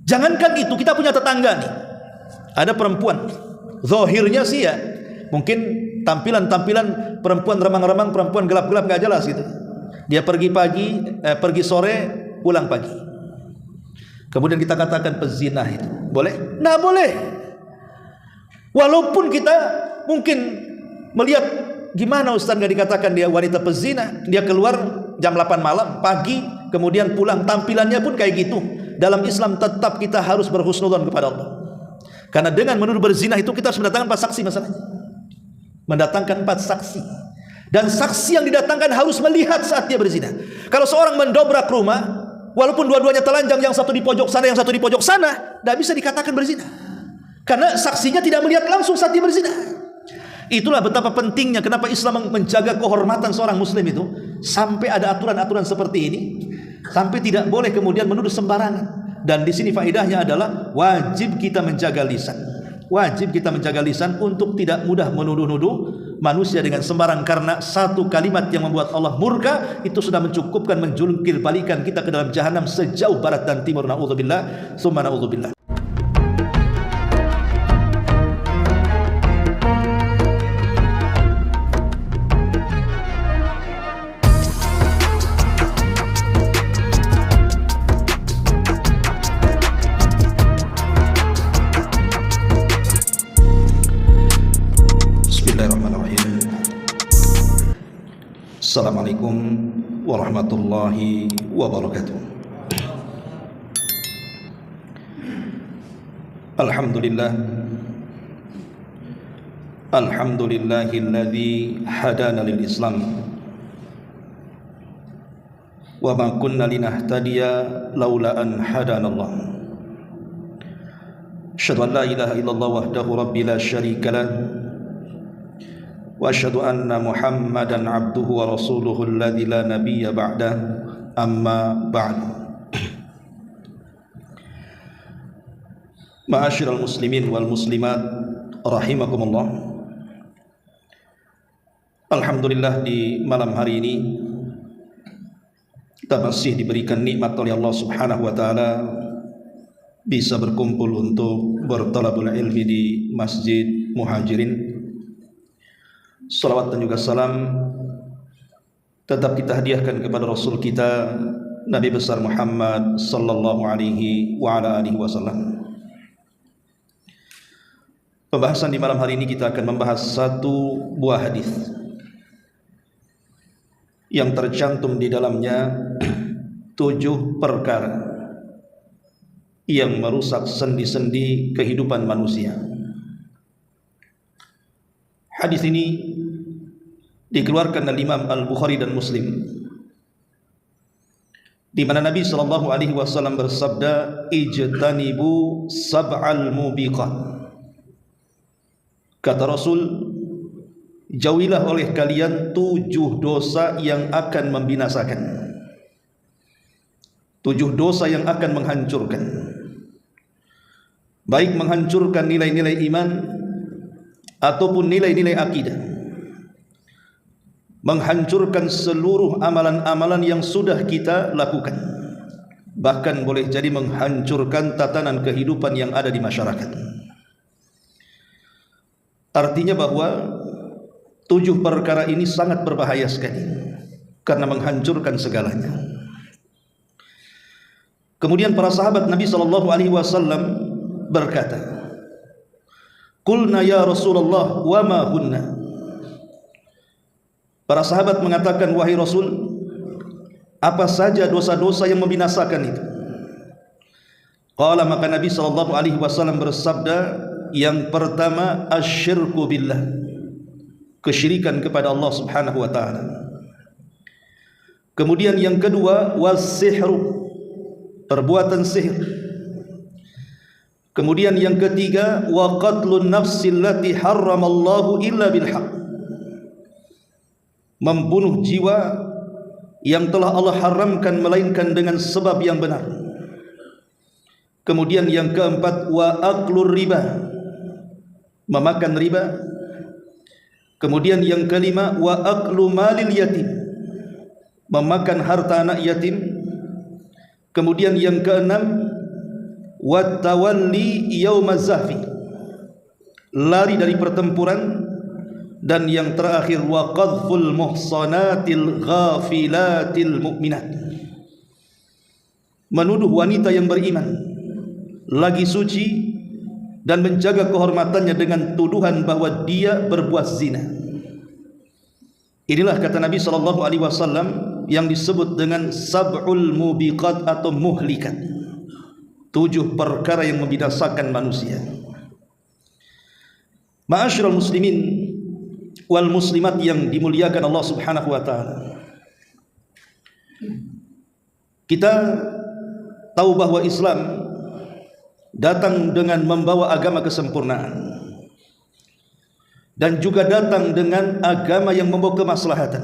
Jangankan itu, kita punya tetangga nih, ada perempuan, zahirnya sih ya mungkin tampilan perempuan remang-remang, perempuan gelap-gelap nggak jelas gitu. Dia pergi pagi, pergi sore, pulang pagi. Kemudian kita katakan pezina itu boleh? Nggak boleh. Walaupun kita mungkin melihat, gimana Ustaz nggak dikatakan dia wanita pezina? Dia keluar jam 8 malam, pagi, kemudian pulang, tampilannya pun kayak gitu. Dalam Islam tetap kita harus berhusnudzon kepada Allah. Karena dengan menuduh berzina itu kita harus mendatangkan 4 saksi masalahnya. Mendatangkan 4 saksi. Dan saksi yang didatangkan harus melihat saat dia berzina. Kalau seorang mendobrak rumah, walaupun dua-duanya telanjang, yang satu di pojok sana, yang satu di pojok sana, tidak bisa dikatakan berzina. Karena saksinya tidak melihat langsung saat dia berzina. Itulah betapa pentingnya kenapa Islam menjaga kehormatan seorang muslim itu. Sampai ada aturan-aturan seperti ini. Sampai tidak boleh kemudian menuduh sembarangan. Dan di sini faedahnya adalah wajib kita menjaga lisan. Wajib kita menjaga lisan untuk tidak mudah menuduh-nuduh manusia dengan sembarang, karena satu kalimat yang membuat Allah murka itu sudah mencukupkan menjungkir balikan kita ke dalam jahanam sejauh barat dan timur. Na'udzubillah, summa na'udzubillah. Assalamualaikum warahmatullahi wabarakatuh. Alhamdulillah, alhamdulillahilladzi hadana lil Islam wa ma kunna linahtadiya laula an hadanallah. Asyhadu an la ilaha illallah wahdahu rabbi la syarika lah wa asyhadu anna Muhammadan abduhu wa rasuluhu alladzi la nabiyya ba'dah, amma ba'd. Ma'asyiral muslimin wal muslimat rahimakumullah. Alhamdulillah, di malam hari ini kita masih diberikan nikmat oleh Allah Subhanahu wa taala bisa berkumpul untuk bertalabul ilmi di Masjid Muhajirin. Salawat dan juga salam tetap kita hadiahkan kepada Rasul kita Nabi besar Muhammad sallallahu alaihi wa ala alihi wasallam. Pembahasan di malam hari ini kita akan membahas satu buah hadis yang tercantum di dalamnya 7 perkara yang merusak sendi-sendi kehidupan manusia. Hadis ini dikeluarkan oleh Imam Al-Bukhari dan Muslim, di mana Nabi sallallahu alaihi wasallam bersabda, ijtanibu sab'al mubiqat. Kata Rasul, jauhilah oleh kalian 7 dosa yang akan membinasakan, 7 dosa yang akan menghancurkan, baik menghancurkan nilai-nilai iman ataupun nilai-nilai akidah, menghancurkan seluruh amalan-amalan yang sudah kita lakukan, bahkan boleh jadi menghancurkan tatanan kehidupan yang ada di masyarakat. Artinya bahwa 7 perkara ini sangat berbahaya sekali karena menghancurkan segalanya. Kemudian para sahabat Nabi sallallahu alaihi wasallam berkata, qulna ya Rasulullah wa ma hunna. Para sahabat mengatakan, wahai Rasul, apa saja dosa-dosa yang membinasakan itu? Qala, maka Nabi sallallahu alaihi wasallam bersabda, yang pertama asyirku billah, kesyirikan kepada Allah Subhanahu wa taala. Kemudian yang kedua wasihru, perbuatan sihir. Kemudian yang ketiga wa qatlun nafsil lati harramallahu illa bil haqq, membunuh jiwa yang telah Allah haramkan melainkan dengan sebab yang benar. Kemudian yang keempat wa aklur riba, memakan riba. Kemudian yang kelima wa aklu malil yatim, memakan harta anak yatim. Kemudian yang keenam wa tawalli yaumaz zahfi, lari dari pertempuran, dan yang terakhir wa qadhful muhsanatil ghafilatil mu'minat, menuduh wanita yang beriman lagi suci dan menjaga kehormatannya dengan tuduhan bahwa dia berbuat zina. Inilah kata Nabi SAW yang disebut dengan sab'ul mubiqat atau muhlikat, 7 perkara yang membinasakan manusia. Ma'asyiral muslimin wal muslimat yang dimuliakan Allah Subhanahu wa taala, kita tahu bahwa Islam datang dengan membawa agama kesempurnaan dan juga datang dengan agama yang membawa kemaslahatan,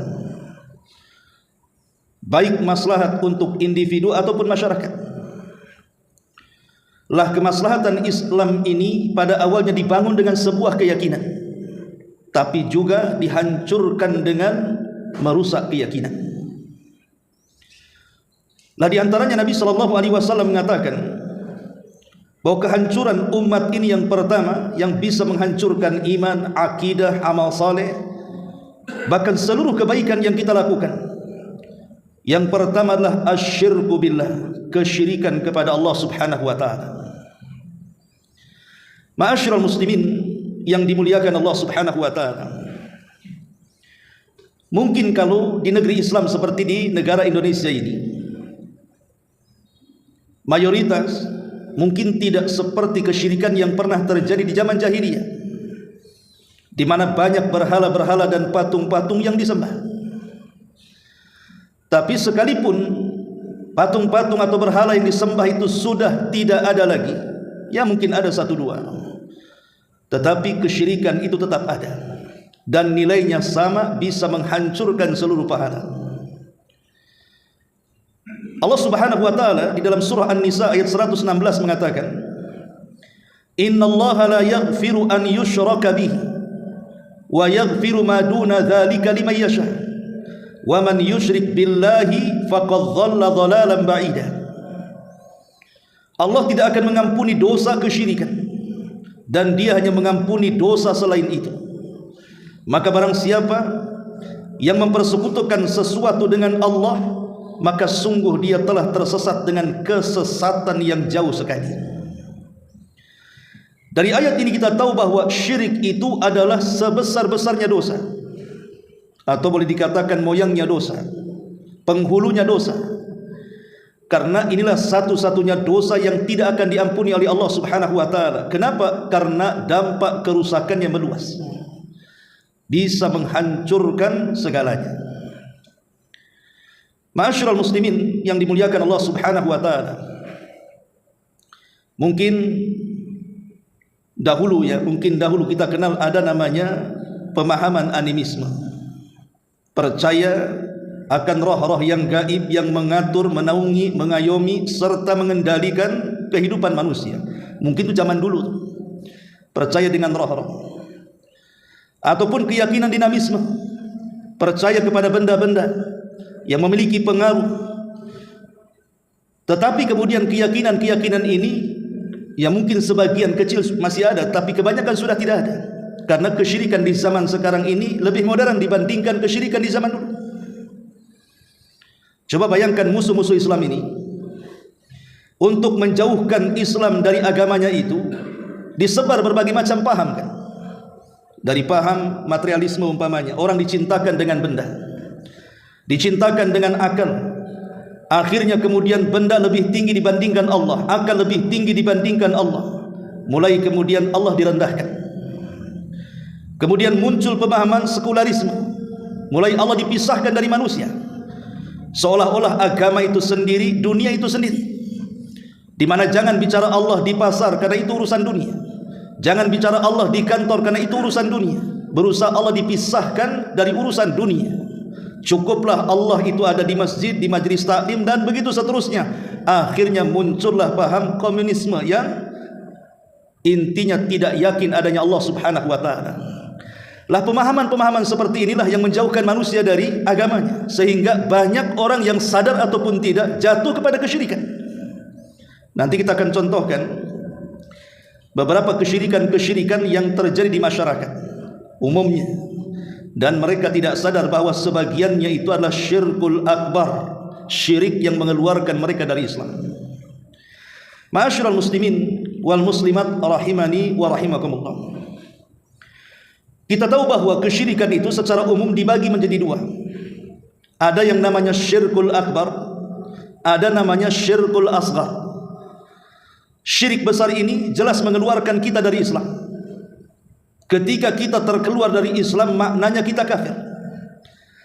baik maslahat untuk individu ataupun masyarakat. Lah kemaslahatan Islam ini pada awalnya dibangun dengan sebuah keyakinan, tapi juga dihancurkan dengan merusak keyakinan. Lah di antaranya Nabi SAW mengatakan bahwa kehancuran umat ini yang pertama yang bisa menghancurkan iman, akidah, amal saleh, bahkan seluruh kebaikan yang kita lakukan. Yang pertama adalah asyirku billah, kesyirikan kepada Allah Subhanahu wa taala. Ma'asyiral muslimin yang dimuliakan Allah Subhanahu wa taala, mungkin kalau di negeri Islam seperti di negara Indonesia ini, mayoritas mungkin tidak seperti kesyirikan yang pernah terjadi di zaman jahiliyah, di mana banyak berhala-berhala dan patung-patung yang disembah. Tapi sekalipun patung-patung atau berhala yang disembah itu sudah tidak ada lagi, ya mungkin ada 1-2, tetapi kesyirikan itu tetap ada dan nilainya sama, bisa menghancurkan seluruh pahala. Allah Subhanahu wa taala di dalam surah An-Nisa ayat 116 mengatakan, innallaha la yaghfiru an yushraka bihi wa yaghfiru ma duna dzalika liman yasha wa man yusyrik billahi faqad dhalla dhalalan ba'ida. Allah tidak akan mengampuni dosa kesyirikan dan dia hanya mengampuni dosa selain itu. Maka barang siapa yang mempersekutukan sesuatu dengan Allah, maka sungguh dia telah tersesat dengan kesesatan yang jauh sekali. Dari ayat ini kita tahu bahwa syirik itu adalah sebesar-besarnya dosa, atau boleh dikatakan moyangnya dosa, penghulunya dosa. Karena inilah satu-satunya dosa yang tidak akan diampuni oleh Allah Subhanahu wa taala. Kenapa? Karena dampak kerusakannya meluas, bisa menghancurkan segalanya. Ma'asyiral muslimin yang dimuliakan Allah Subhanahu wa taala, mungkin dahulu kita kenal ada namanya pemahaman animisme, percaya akan roh-roh yang gaib yang mengatur, menaungi, mengayomi serta mengendalikan kehidupan manusia. Mungkin itu zaman dulu percaya dengan roh-roh, ataupun keyakinan dinamisme, percaya kepada benda-benda yang memiliki pengaruh. Tetapi kemudian keyakinan-keyakinan ini ya mungkin sebagian kecil masih ada, tapi kebanyakan sudah tidak ada, karena kesyirikan di zaman sekarang ini lebih modern dibandingkan kesyirikan di zaman dulu. Coba bayangkan musuh-musuh Islam ini untuk menjauhkan Islam dari agamanya itu disebar berbagai macam paham kan. Dari paham materialisme umpamanya, orang dicintakan dengan benda, dicintakan dengan akal. Akhirnya kemudian benda lebih tinggi dibandingkan Allah, akal lebih tinggi dibandingkan Allah. Mulai kemudian Allah direndahkan. Kemudian muncul pemahaman sekularisme, mulai Allah dipisahkan dari manusia, seolah-olah agama itu sendiri, dunia itu sendiri, di mana jangan bicara Allah di pasar karena itu urusan dunia, jangan bicara Allah di kantor karena itu urusan dunia. Berusaha Allah dipisahkan dari urusan dunia. Cukuplah Allah itu ada di masjid, di majlis taklim, dan begitu seterusnya. Akhirnya muncullah paham komunisme yang intinya tidak yakin adanya Allah Subhanahu wa taala. Lah pemahaman-pemahaman seperti inilah yang menjauhkan manusia dari agamanya, sehingga banyak orang yang sadar ataupun tidak jatuh kepada kesyirikan. Nanti kita akan contohkan beberapa kesyirikan-kesyirikan yang terjadi di masyarakat umumnya, dan mereka tidak sadar bahwa sebagiannya itu adalah syirkul akbar, syirik yang mengeluarkan mereka dari Islam. Ma'asyiral muslimin wal muslimat rahimani wa rahimakumullah. Kita tahu bahwa kesyirikan itu secara umum dibagi menjadi dua. Ada yang namanya syirkul akbar, ada namanya syirkul asghar. Syirik besar ini jelas mengeluarkan kita dari Islam. Ketika kita terkeluar dari Islam, maknanya kita kafir.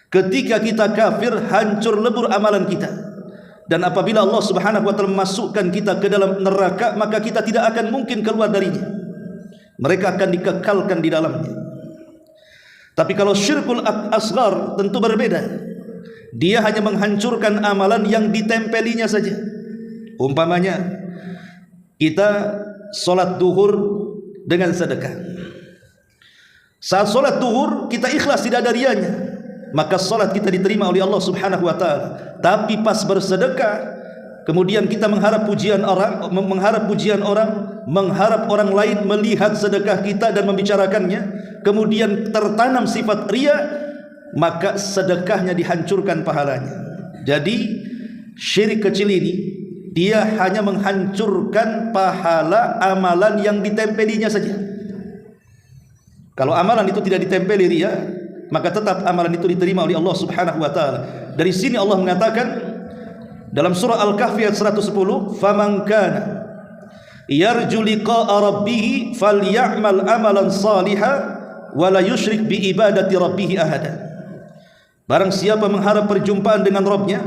Ketika kita kafir, hancur lebur amalan kita. Dan apabila Allah Subhanahu wa taala memasukkan kita ke dalam neraka, maka kita tidak akan mungkin keluar darinya. Mereka akan dikekalkan di dalamnya. Tapi kalau syirkul asghar tentu berbeda. Dia hanya menghancurkan amalan yang ditempelinya saja. Umpamanya kita sholat duhur dengan sedekah. Saat sholat duhur kita ikhlas, tidak ada rianya, maka sholat kita diterima oleh Allah Subhanahu wa ta'ala. Tapi pas bersedekah, kemudian kita mengharap pujian orang, mengharap orang lain melihat sedekah kita dan membicarakannya, kemudian tertanam sifat riya, maka sedekahnya dihancurkan pahalanya. Jadi syirik kecil ini dia hanya menghancurkan pahala amalan yang ditempelinya saja. Kalau amalan itu tidak ditempeli riya, maka tetap amalan itu diterima oleh Allah Subhanahu wa taala. Dari sini Allah mengatakan dalam surah Al-Kahfi ayat 110, "Faman kana yarju liqa'a rabbih falyamal amalan shalihan wa la yusyrik bi ibadati rabbih ahada." Barang siapa mengharap perjumpaan dengan Rabbnya,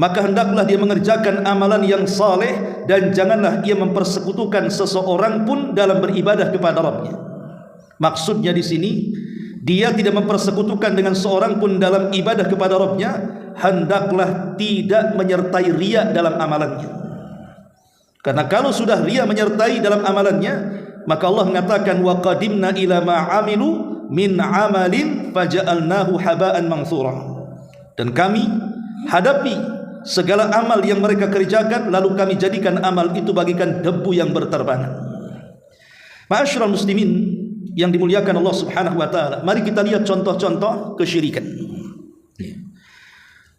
maka hendaklah dia mengerjakan amalan yang saleh dan janganlah ia mempersekutukan seseorang pun dalam beribadah kepada Rabbnya. Maksudnya di sini dia tidak mempersekutukan dengan seorang pun dalam ibadah kepada Rabbnya, hendaklah tidak menyertai riya dalam amalannya. Karena kalau sudah riya menyertai dalam amalannya, maka Allah mengatakan wa qadimna ila ma amilu min amalin faja'alnahu haba'an manthura. Dan kami hadapi segala amal yang mereka kerjakan, lalu kami jadikan amal itu bagikan debu yang berterbangan. Ma'asyiral muslimin yang dimuliakan Allah Subhanahu wa taala, mari kita lihat contoh-contoh kesyirikan.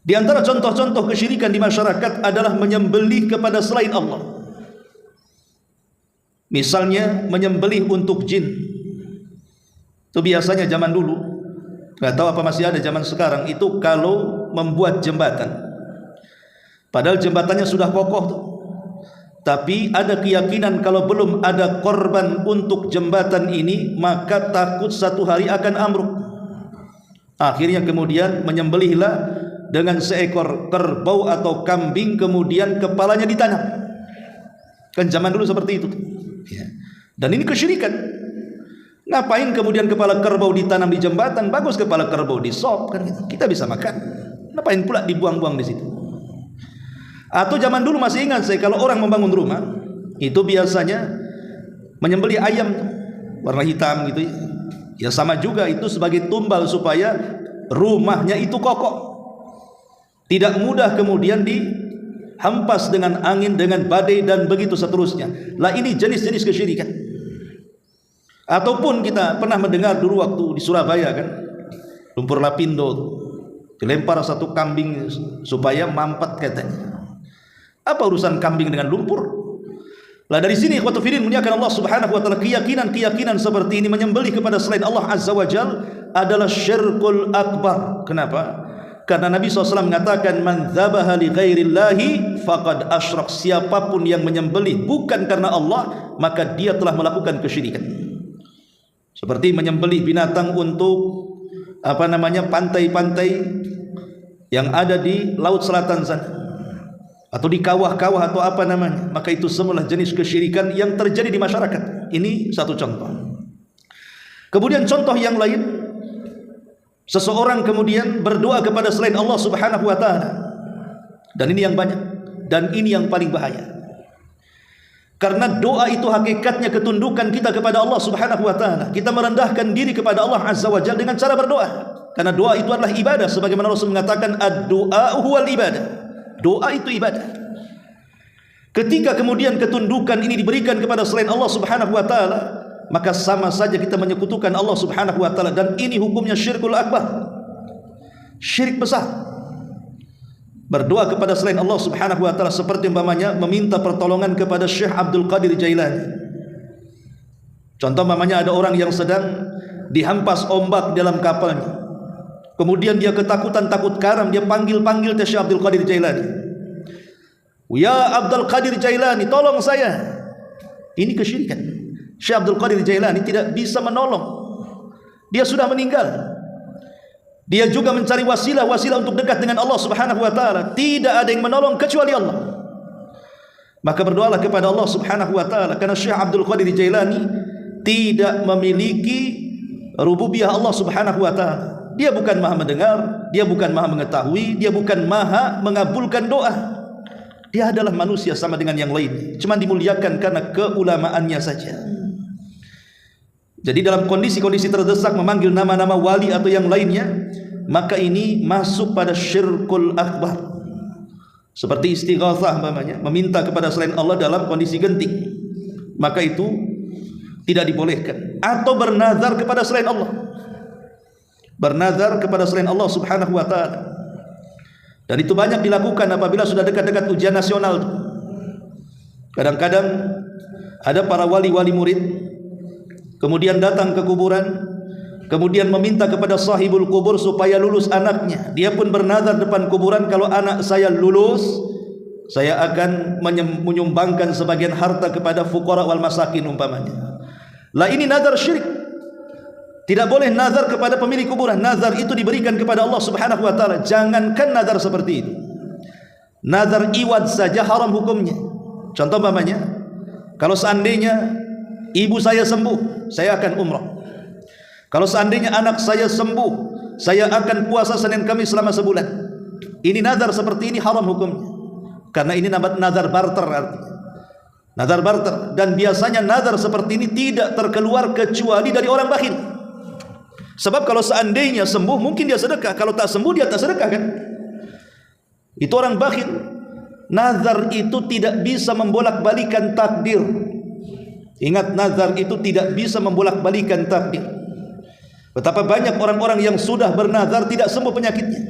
Di antara contoh-contoh kesyirikan di masyarakat adalah menyembelih kepada selain Allah. Misalnya menyembelih untuk jin. Itu biasanya zaman dulu, nggak tahu apa masih ada zaman sekarang, itu kalau membuat jembatan, padahal jembatannya sudah kokoh tuh, tapi ada keyakinan kalau belum ada korban untuk jembatan ini, maka takut satu hari akan ambruk. Akhirnya kemudian menyembelihlah dengan seekor kerbau atau kambing, kemudian kepalanya ditanam. Kan zaman dulu seperti itu. Dan ini kesyirikan. Ngapain kemudian kepala kerbau ditanam di jembatan? Bagus kepala kerbau di sop, kan gitu. Kita bisa makan. Ngapain pula dibuang-buang di situ? Atau zaman dulu masih ingat saya, kalau orang membangun rumah itu biasanya menyembelih ayam warna hitam gitu ya, sama juga itu sebagai tumbal supaya rumahnya itu kokoh, tidak mudah kemudian dihempas dengan angin, dengan badai dan begitu seterusnya. Lah ini jenis-jenis kesyirikan. Ataupun kita pernah mendengar dulu waktu di Surabaya kan, lumpur lapindo dilempar satu kambing supaya mampet katanya. Apa urusan kambing dengan lumpur? Lah dari sini ikhwatul fillah muliakan Allah Subhanahu wa taala, keyakinan-keyakinan seperti ini menyembelih kepada selain Allah Azza wa Jalla adalah syirkul akbar. Kenapa? Karena Nabi SAW mengatakan man dzabaha li ghairillahi faqad asyrak. Siapapun yang menyembelih bukan karena Allah, maka dia telah melakukan kesyirikan. Seperti menyembelih binatang untuk pantai-pantai yang ada di laut selatan sana, atau di kawah-kawah atau maka itu semua jenis kesyirikan yang terjadi di masyarakat. Ini satu contoh. Kemudian contoh yang lain, seseorang kemudian berdoa kepada selain Allah Subhanahu wa taala. Dan ini yang banyak, dan ini yang paling bahaya. Karena doa itu hakikatnya ketundukan kita kepada Allah Subhanahu wa taala. Kita merendahkan diri kepada Allah Azza wa Jalla dengan cara berdoa. Karena doa itu adalah ibadah, sebagaimana Rasul mengatakan ad-du'a huwal ibadah. Doa itu ibadah. Ketika kemudian ketundukan ini diberikan kepada selain Allah Subhanahu wa taala, maka sama saja kita menyekutukan Allah Subhanahu wa taala, dan ini hukumnya syirkul akbar. Syirik besar. Berdoa kepada selain Allah Subhanahu wa taala seperti umpamanya meminta pertolongan kepada Syekh Abdul Qadir Jailani. Contoh umpamanya ada orang yang sedang dihempas ombak dalam kapalnya. Kemudian dia ketakutan, takut karam, dia panggil-panggil Syekh Abdul Qadir Jailani. Ya Abdul Qadir Jailani, tolong saya. Ini kesyirikan. Syekh Abdul Qadir Jailani tidak bisa menolong. Dia sudah meninggal. Dia juga mencari wasilah-wasilah untuk dekat dengan Allah Subhanahu wa taala. Tidak ada yang menolong kecuali Allah. Maka berdoalah kepada Allah Subhanahu wa taala, karena Syekh Abdul Qadir Jailani tidak memiliki rububiyah Allah Subhanahu wa taala. Dia bukan maha mendengar, dia bukan maha mengetahui, dia bukan maha mengabulkan doa. Dia adalah manusia sama dengan yang lain, cuma dimuliakan karena keulamaannya saja. Jadi dalam kondisi-kondisi terdesak memanggil nama-nama wali atau yang lainnya, maka ini masuk pada syirkul akbar. Seperti istighatsah umpamanya, meminta kepada selain Allah dalam kondisi genting, maka itu tidak dibolehkan. Atau bernazar kepada selain Allah, bernazar kepada selain Allah Subhanahu wa taala. Dan itu banyak dilakukan apabila sudah dekat-dekat ujian nasional. Kadang-kadang ada para wali-wali murid kemudian datang ke kuburan, kemudian meminta kepada sahibul kubur supaya lulus anaknya. Dia pun bernazar depan kuburan, kalau anak saya lulus, saya akan menyumbangkan sebagian harta kepada fuqara wal masakin umpamanya. Lah ini nazar syirik. Tidak boleh nazar kepada pemilik kuburan. Nazar itu diberikan kepada Allah Subhanahu wa taala. Jangankan nazar seperti itu, nazar iwad saja haram hukumnya. Contoh umpamanya, kalau seandainya ibu saya sembuh, saya akan umrah. Kalau seandainya anak saya sembuh, saya akan puasa Senin Kamis selama sebulan. Ini nazar seperti ini haram hukumnya, karena ini nazar barter artinya. Nazar barter. Dan biasanya nazar seperti ini tidak terkeluar kecuali dari orang bakhil. Sebab kalau seandainya sembuh mungkin dia sedekah, kalau tak sembuh dia tak sedekah kan? Itu orang bakhil. Nazar itu tidak bisa membolak-balikan takdir. Ingat, nazar itu tidak bisa membolak-balikan takdir. Betapa banyak orang-orang yang sudah bernazar tidak sembuh penyakitnya,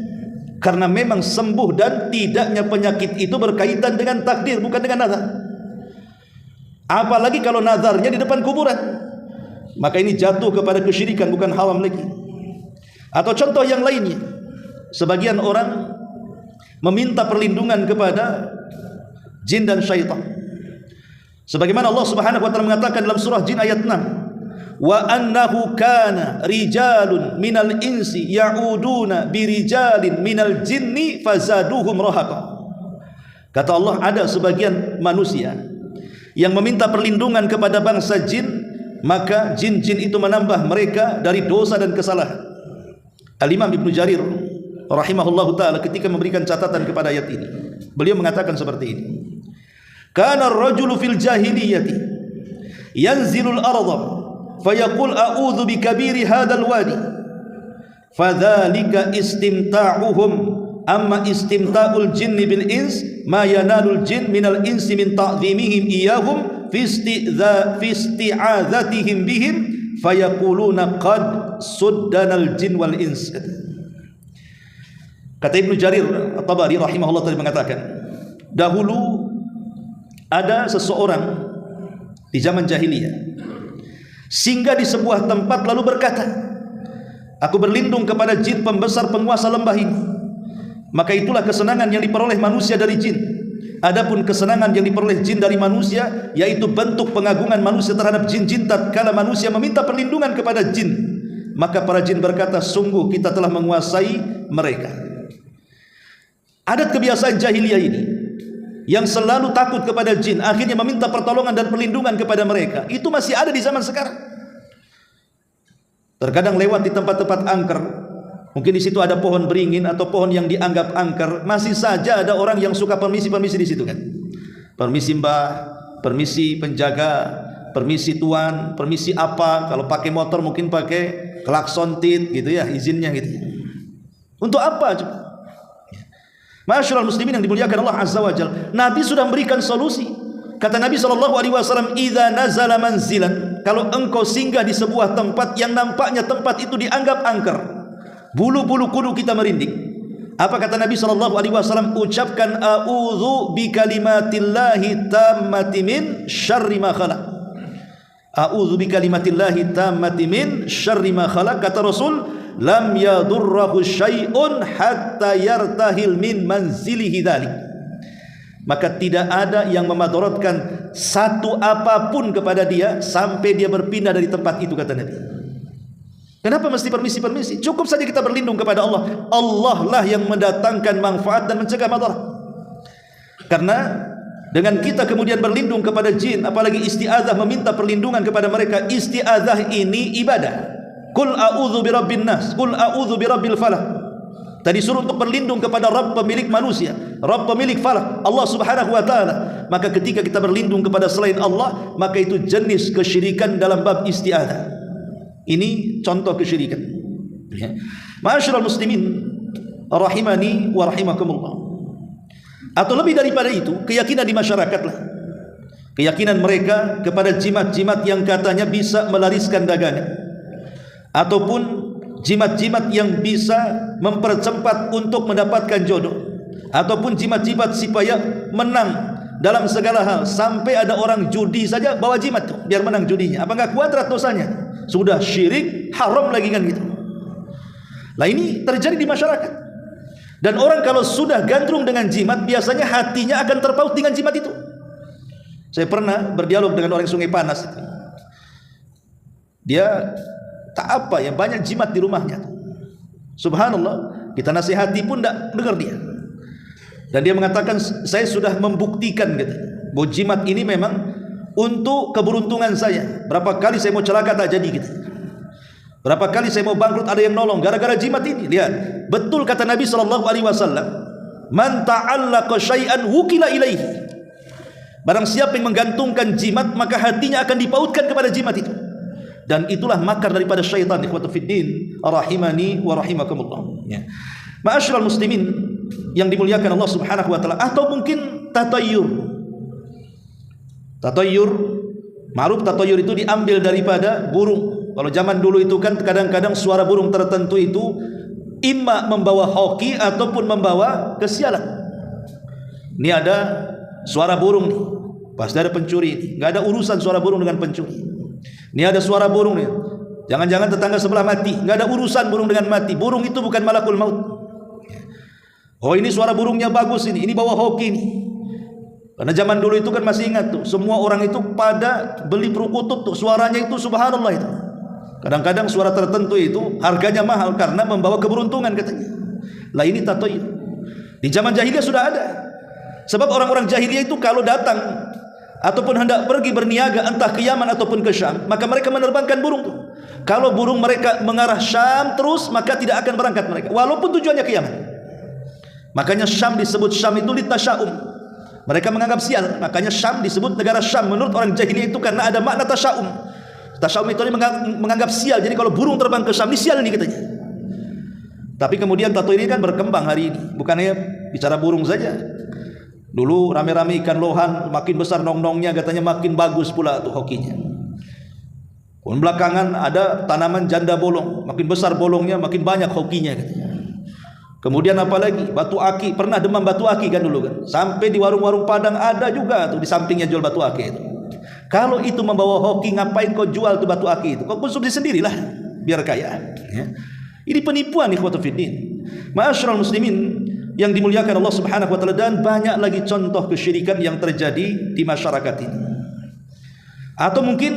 karena memang sembuh dan tidaknya penyakit itu berkaitan dengan takdir, bukan dengan nazar. Apalagi kalau nazarnya di depan kuburan, maka ini jatuh kepada kesyirikan, bukan haram lagi. Atau contoh yang lainnya, sebagian orang meminta perlindungan kepada jin dan syaitan. Sebagaimana Allah Subhanahu wa taala mengatakan dalam surah Jin ayat 6, wa annahu kana rijalun minal insi ya'uduna birijalin minal jinni fazaduhum rahaqa. Kata Allah, ada sebagian manusia yang meminta perlindungan kepada bangsa jin, maka jin-jin itu menambah mereka dari dosa dan kesalahan. Al-Imam Ibnu Jarir rahimahullahu ta'ala ketika memberikan catatan kepada ayat ini, beliau mengatakan seperti ini, kana ar-rajulu fil jahiliyati yanzilul arda fayaqul a'udzu bikabiri hadzal wadi fadzalika istimta'uhum amma istimta'ul jinni bil ins ma yanalul jin minal insi min ta'zimihim iyahum fi isti'adzatihim bihim fayaquluna qad suddanal jin wal ins. Kata Ibnu Jarir At-Tabari rahimahullah tadi mengatakan, dahulu ada seseorang di zaman jahiliyah singgah di sebuah tempat lalu berkata, aku berlindung kepada jin pembesar penguasa lembah ini. Maka itulah kesenangan yang diperoleh manusia dari jin. Adapun kesenangan yang diperoleh jin dari manusia, yaitu bentuk pengagungan manusia terhadap jin-jin tatkala manusia meminta perlindungan kepada jin, maka para jin berkata, sungguh kita telah menguasai mereka. Adat kebiasaan jahiliyah ini yang selalu takut kepada jin, akhirnya meminta pertolongan dan perlindungan kepada mereka, itu masih ada di zaman sekarang. Terkadang lewat di tempat-tempat angker, mungkin di situ ada pohon beringin atau pohon yang dianggap angker, masih saja ada orang yang suka permisi-permisi di situ kan. Permisi mbah, permisi penjaga, permisi tuan, permisi apa. Kalau pakai motor mungkin pakai klakson tit gitu ya, izinnya gitu. Untuk apa coba? Masyaallah muslimin yang dimuliakan Allah Azza wa Jalla, Nabi sudah memberikan solusi. kata Nabi SAW, idza nazala manzilan, kalau engkau singgah di sebuah tempat yang nampaknya tempat itu dianggap angker, bulu-bulu kudu kita merinding. Apa kata Nabi SAW? Ucapkan a'udzu bi kalimatillahi tammati min syarri ma khalaq. A'udzu bi kalimatillahi tammati min syarri ma khalaq. Kata Rasul, lam yadurrahu syai'un hatta yartahil min manzilihi dzalik. Maka tidak ada yang memadaratkan satu apapun kepada dia sampai dia berpindah dari tempat itu, kata Nabi. Kenapa mesti permisi-permisi? Cukup saja kita berlindung kepada Allah. Allah lah yang mendatangkan manfaat dan mencegah madarat. Karena dengan kita kemudian berlindung kepada jin, apalagi isti'adzah, meminta perlindungan kepada mereka, isti'adzah ini ibadah. Qul a'udzu birabbin nas, qul a'udzu birabbil falaq. Tadi suruh untuk berlindung kepada Rabb pemilik manusia, Rabb pemilik falak, Allah Subhanahu wa taala. Maka ketika kita berlindung kepada selain Allah, maka itu jenis kesyirikan dalam bab isti'adzah. Ini contoh kesyirikan. Ya. Ma'asyiral muslimin rahimani wa rahimakumullah. Atau lebih daripada itu, keyakinan di masyarakat lah. Keyakinan mereka kepada jimat-jimat yang katanya bisa melariskan dagangan, ataupun jimat-jimat yang bisa mempercepat untuk mendapatkan jodoh, ataupun jimat-jimat supaya menang dalam segala hal. Sampai ada orang judi saja bawa jimat tuh biar menang judinya. Apa enggak kuadrat dosanya? Sudah syirik, haram lagi kan gitu. Nah ini terjadi di masyarakat. Dan orang kalau sudah gandrung dengan jimat, biasanya hatinya akan terpaut dengan jimat itu. Saya pernah berdialog dengan orang Sungai Panas. Dia tak apa ya, banyak jimat di rumahnya. Subhanallah, kita nasihati pun tak dengar dia. Dan dia mengatakan, saya sudah membuktikan gitu, bahwa jimat ini memang untuk keberuntungan saya. Berapa kali saya mau celaka tak jadi gitu. Berapa kali saya mau bangkrut ada yang nolong gara-gara jimat ini. Lihat, betul kata Nabi SAW, man ta'allaqa syai'an wukila ilaihi. Barang siapa yang menggantungkan jimat, maka hatinya akan dipautkan kepada jimat itu. Dan itulah makar daripada syaitan. Ikhwatu fiddin rahimani wa rahimakumullah. Ya. Ma'asyiral muslimin yang dimuliakan Allah Subhanahu wa taala. Atau mungkin tatayyur. Tatayyur, ma'ruf tatayyur itu diambil daripada burung. Kalau zaman dulu itu kan kadang-kadang suara burung tertentu itu imma membawa hoki ataupun membawa kesialan. Ini ada suara burung nih, pasti ada pencuri ini. Nggak ada urusan suara burung dengan pencuri. Ini ada suara burung nih, jangan-jangan tetangga sebelah mati. Nggak ada urusan burung dengan mati. Burung itu bukan malakul maut. Oh ini suara burungnya bagus ini bawa hoki nih. Karena zaman dulu itu kan masih ingat tuh, semua orang itu pada beli perukutut tuh, suaranya itu subhanallah itu. Kadang-kadang suara tertentu itu harganya mahal karena membawa keberuntungan katanya. Lah ini tatayyur. Di zaman jahiliyah sudah ada. Sebab orang-orang jahiliyah itu kalau datang ataupun hendak pergi berniaga entah ke Yaman ataupun ke Syam, maka mereka menerbangkan burung tuh. Kalau burung mereka mengarah Syam terus, maka tidak akan berangkat mereka walaupun tujuannya ke Yaman. Makanya Syam disebut Syam itu litasya'um. Mereka menganggap sial, makanya Syam disebut negara Syam menurut orang jahiliyah itu karena ada makna tasya'um. Tasya'um itu menganggap sial. Jadi kalau burung terbang ke Syam, ini sial ini katanya. Tapi kemudian tato ini kan berkembang hari ini. Bukannya bicara burung saja. Dulu rame-rame ikan lohan, makin besar nong-nongnya katanya makin bagus pula tuh hokinya. Kemudian belakangan ada tanaman janda bolong, makin besar bolongnya makin banyak hokinya katanya. Kemudian apalagi batu aki, pernah demam batu aki kan dulu kan, sampai di warung-warung Padang ada juga tuh di sampingnya jual batu aki itu. Kalau itu membawa hoki, ngapain kau jual tuh batu aki itu? Kau konsumsi sendirilah biar kaya. Ya. Ini penipuan ikhwatu fiddin. Ma'asyiral muslimin yang dimuliakan Allah Subhanahu wa taala, dan banyak lagi contoh kesyirikan yang terjadi di masyarakat ini. Atau mungkin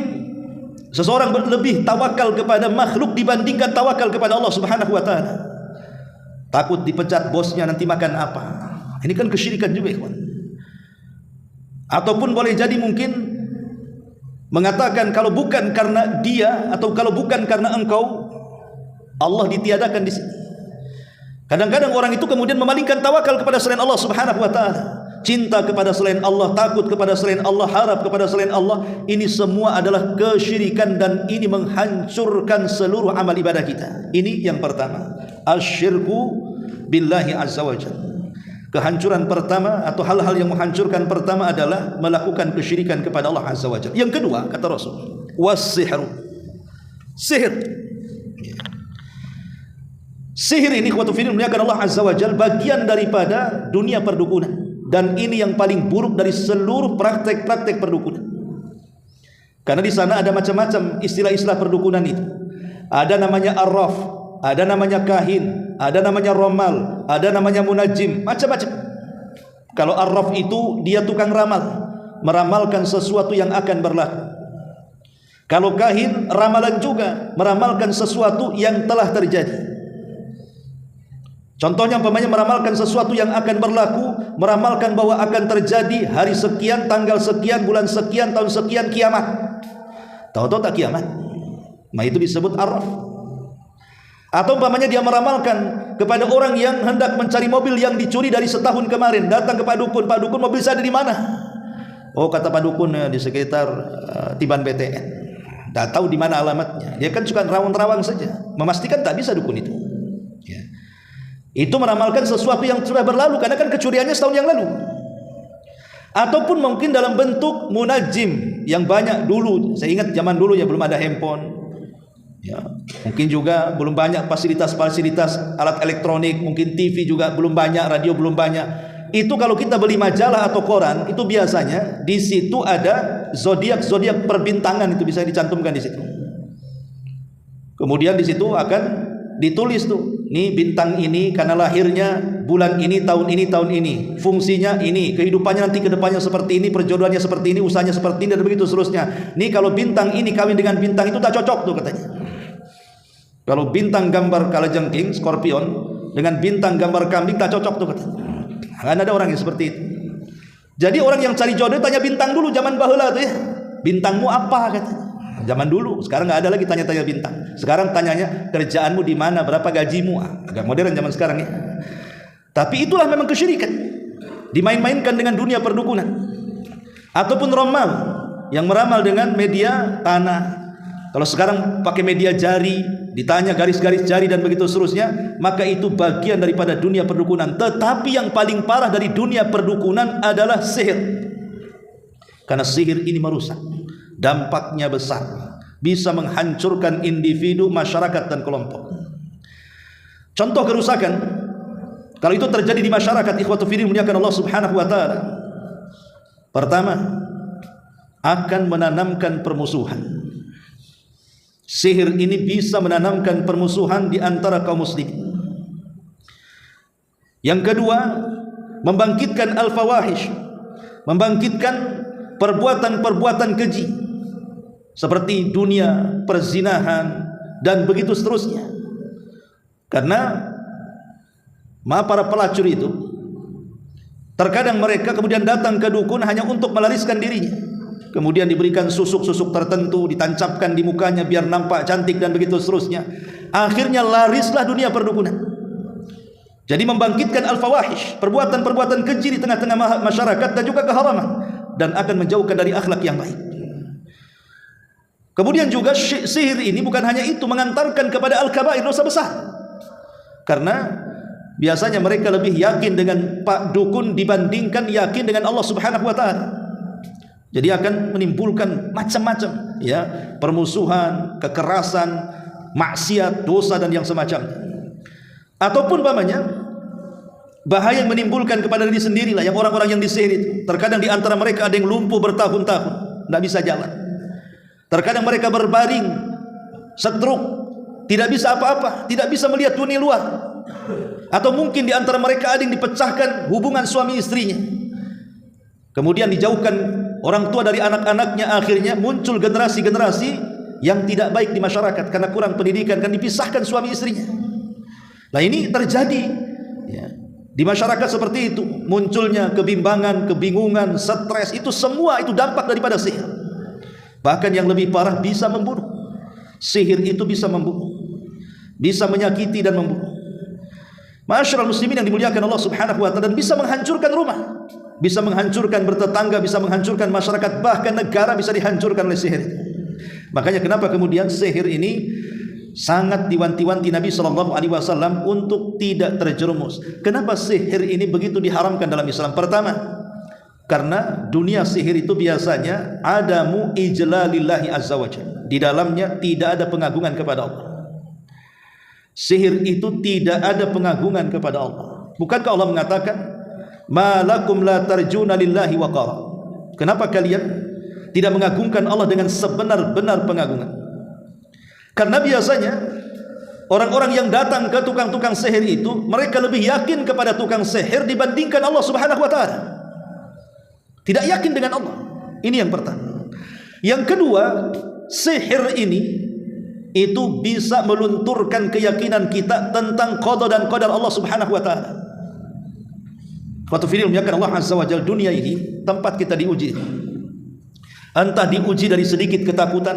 seseorang lebih tawakal kepada makhluk dibandingkan tawakal kepada Allah Subhanahu wa taala. Takut dipecat bosnya nanti makan apa. Ini kan kesyirikan juga ikhwan. Ataupun boleh jadi mungkin mengatakan kalau bukan karena dia atau kalau bukan karena engkau, Allah ditiadakan di sini. Kadang-kadang orang itu kemudian memalingkan tawakal kepada selain Allah Subhanahu wa taala. Cinta kepada selain Allah, takut kepada selain Allah, harap kepada selain Allah. Ini semua adalah kesyirikan dan ini menghancurkan seluruh amal ibadah kita. Ini yang pertama, asyirku billahi azza wa jalla. Kehancuran pertama atau hal-hal yang menghancurkan pertama adalah melakukan kesyirikan kepada Allah Azza wa Jalla. Yang kedua, kata Rasul, was-sihru. Sihir. Sihir ini ikhwatu fillah muliakan Allah Azza wa Jalla bagian daripada dunia perdukunan, dan ini yang paling buruk dari seluruh praktek-praktek perdukunan. Karena di sana ada macam-macam istilah-istilah perdukunan itu. Ada namanya arraf, ada namanya kahin, ada namanya romal, ada namanya munajim, macam-macam. Kalau arraf itu dia tukang ramal, meramalkan sesuatu yang akan berlaku. Kalau kahin, ramalan juga, meramalkan sesuatu yang telah terjadi. Contohnya umpamanya meramalkan sesuatu yang akan berlaku, meramalkan bahwa akan terjadi hari sekian, tanggal sekian, bulan sekian, tahun sekian, kiamat. Tahu-tahu tak kiamat. Nah itu disebut arraf. Atau umpamanya dia meramalkan kepada orang yang hendak mencari mobil yang dicuri dari setahun kemarin, datang ke Pak Dukun, Pak Dukun mobil saya ada di mana? Oh kata Pak Dukun di sekitar Tiban BTN. Tak tahu di mana alamatnya. Dia kan suka terawang-terawang saja. Memastikan tak bisa dukun itu. Ya. Itu meramalkan sesuatu yang sudah berlalu karena kan kecuriannya setahun yang lalu. Ataupun mungkin dalam bentuk munajim yang banyak dulu. Saya ingat zaman dulu ya belum ada handphone. Ya, mungkin juga belum banyak fasilitas-fasilitas alat elektronik, mungkin TV juga belum banyak, radio belum banyak. Itu kalau kita beli majalah atau koran, itu biasanya di situ ada zodiak perbintangan, itu bisa dicantumkan di situ. Kemudian di situ akan ditulis tuh, nih bintang ini karena lahirnya bulan ini, tahun ini, fungsinya ini, kehidupannya nanti ke depannya seperti ini, perjodohannya seperti ini, usahanya seperti ini, dan begitu seterusnya. Nih kalau bintang ini kawin dengan bintang itu tak cocok tuh katanya. Kalau bintang gambar kalajengking, Scorpion, dengan bintang gambar kambing tak cocok tuh katanya. Kan ada orang yang seperti itu. Jadi orang yang cari jodoh tanya bintang dulu zaman baheula tuh ya. Bintangmu apa katanya. Zaman dulu, sekarang nggak ada lagi tanya-tanya bintang. Sekarang tanyanya kerjaanmu di mana, berapa gajimu. Agak modern zaman sekarang ya. Tapi itulah memang kesyirikan. Dimain-mainkan dengan dunia perdukunan. Ataupun romal yang meramal dengan media tanah. Kalau sekarang pakai media jari, ditanya garis-garis jari dan begitu seterusnya, maka itu bagian daripada dunia perdukunan. Tetapi yang paling parah dari dunia perdukunan adalah sihir. Karena sihir ini merusak. Dampaknya besar, bisa menghancurkan individu, masyarakat dan kelompok. Contoh kerusakan kalau itu terjadi di masyarakat, ikhwatu fillah muliakan Allah Subhanahu wa taala. Pertama, akan menanamkan permusuhan. Sihir ini bisa menanamkan permusuhan di antara kaum muslimin. Yang kedua, membangkitkan al-fawahish, membangkitkan perbuatan-perbuatan keji seperti dunia perzinahan dan begitu seterusnya. Karena para pelacur itu terkadang mereka kemudian datang ke dukun hanya untuk melariskan dirinya. Kemudian diberikan susuk-susuk tertentu, ditancapkan di mukanya biar nampak cantik dan begitu seterusnya. Akhirnya larislah dunia perdukunan. Jadi membangkitkan al-fawahish, perbuatan-perbuatan keji di tengah-tengah masyarakat dan juga keharaman, dan akan menjauhkan dari akhlak yang baik. Kemudian juga sihir ini bukan hanya itu, mengantarkan kepada al-kabair, dosa besar. Karena biasanya mereka lebih yakin dengan pak dukun dibandingkan yakin dengan Allah Subhanahu wa taala. Jadi akan menimbulkan macam-macam ya, permusuhan, kekerasan, maksiat, dosa dan yang semacamnya. Ataupun umpamanya bahaya yang menimbulkan kepada diri sendirilah, yang orang-orang yang disihir itu. Terkadang di antara mereka ada yang lumpuh bertahun-tahun, tidak bisa jalan. Terkadang mereka berbaring, stroke, tidak bisa apa-apa, tidak bisa melihat dunia luar. Atau mungkin di antara mereka ada yang dipecahkan hubungan suami istrinya. Kemudian dijauhkan orang tua dari anak-anaknya, akhirnya muncul generasi-generasi yang tidak baik di masyarakat karena kurang pendidikan, kan dipisahkan suami istrinya. Nah ini terjadi ya, di masyarakat seperti itu, munculnya kebimbangan, kebingungan, stres, itu semua itu dampak daripada sihir. Bahkan yang lebih parah bisa membunuh. Sihir itu bisa membunuh, bisa menyakiti dan membunuh. Ma'asyiral muslimin yang dimuliakan Allah Subhanahu wa taala, dan bisa menghancurkan rumah, bisa menghancurkan bertetangga, bisa menghancurkan masyarakat, bahkan negara bisa dihancurkan oleh sihir. Makanya kenapa kemudian sihir ini sangat diwanti-wanti Nabi SAW untuk tidak terjerumus. Kenapa sihir ini begitu diharamkan dalam Islam? Pertama, karena dunia sihir itu biasanya adamu ijlalillahi azza wa jalla. Di dalamnya tidak ada pengagungan kepada Allah. Sihir itu tidak ada pengagungan kepada Allah. Bukankah Allah mengatakan, "Malakum la tarjuna lillahi waqara." Kenapa kalian tidak mengagungkan Allah dengan sebenar-benar pengagungan? Karena biasanya orang-orang yang datang ke tukang-tukang sihir itu, mereka lebih yakin kepada tukang sihir dibandingkan Allah Subhanahu wa taala. Tidak yakin dengan Allah. Ini yang pertama. Yang kedua, sihir ini itu bisa melunturkan keyakinan kita tentang qada dan qadar Allah Subhanahu wa taala. Waktu film ya, Allah Azza wa Jalla, dunia ini tempat kita diuji. Entah diuji dari sedikit ketakutan,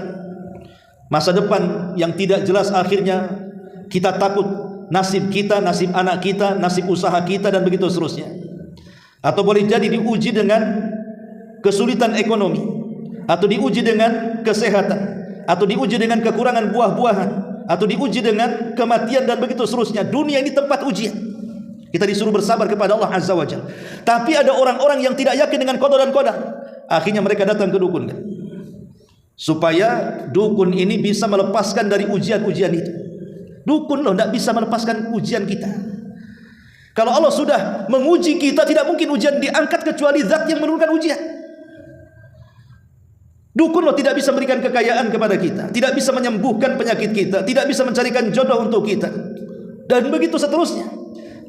masa depan yang tidak jelas, akhirnya kita takut nasib kita, nasib anak kita, nasib usaha kita, dan begitu seterusnya. Atau boleh jadi diuji dengan kesulitan ekonomi, atau diuji dengan kesehatan, atau diuji dengan kekurangan buah-buahan, atau diuji dengan kematian, dan begitu seterusnya. Dunia ini tempat ujian. Kita disuruh bersabar kepada Allah Azza wa Jalla. Tapi ada orang-orang yang tidak yakin dengan qada dan qadar. Akhirnya mereka datang ke dukun, kan? Supaya dukun ini bisa melepaskan dari ujian-ujian itu. Dukun loh tidak bisa melepaskan ujian kita. Kalau Allah sudah menguji kita, tidak mungkin ujian diangkat kecuali zat yang menurunkan ujian. Dukun loh tidak bisa memberikan kekayaan kepada kita, tidak bisa menyembuhkan penyakit kita, tidak bisa mencarikan jodoh untuk kita, dan begitu seterusnya.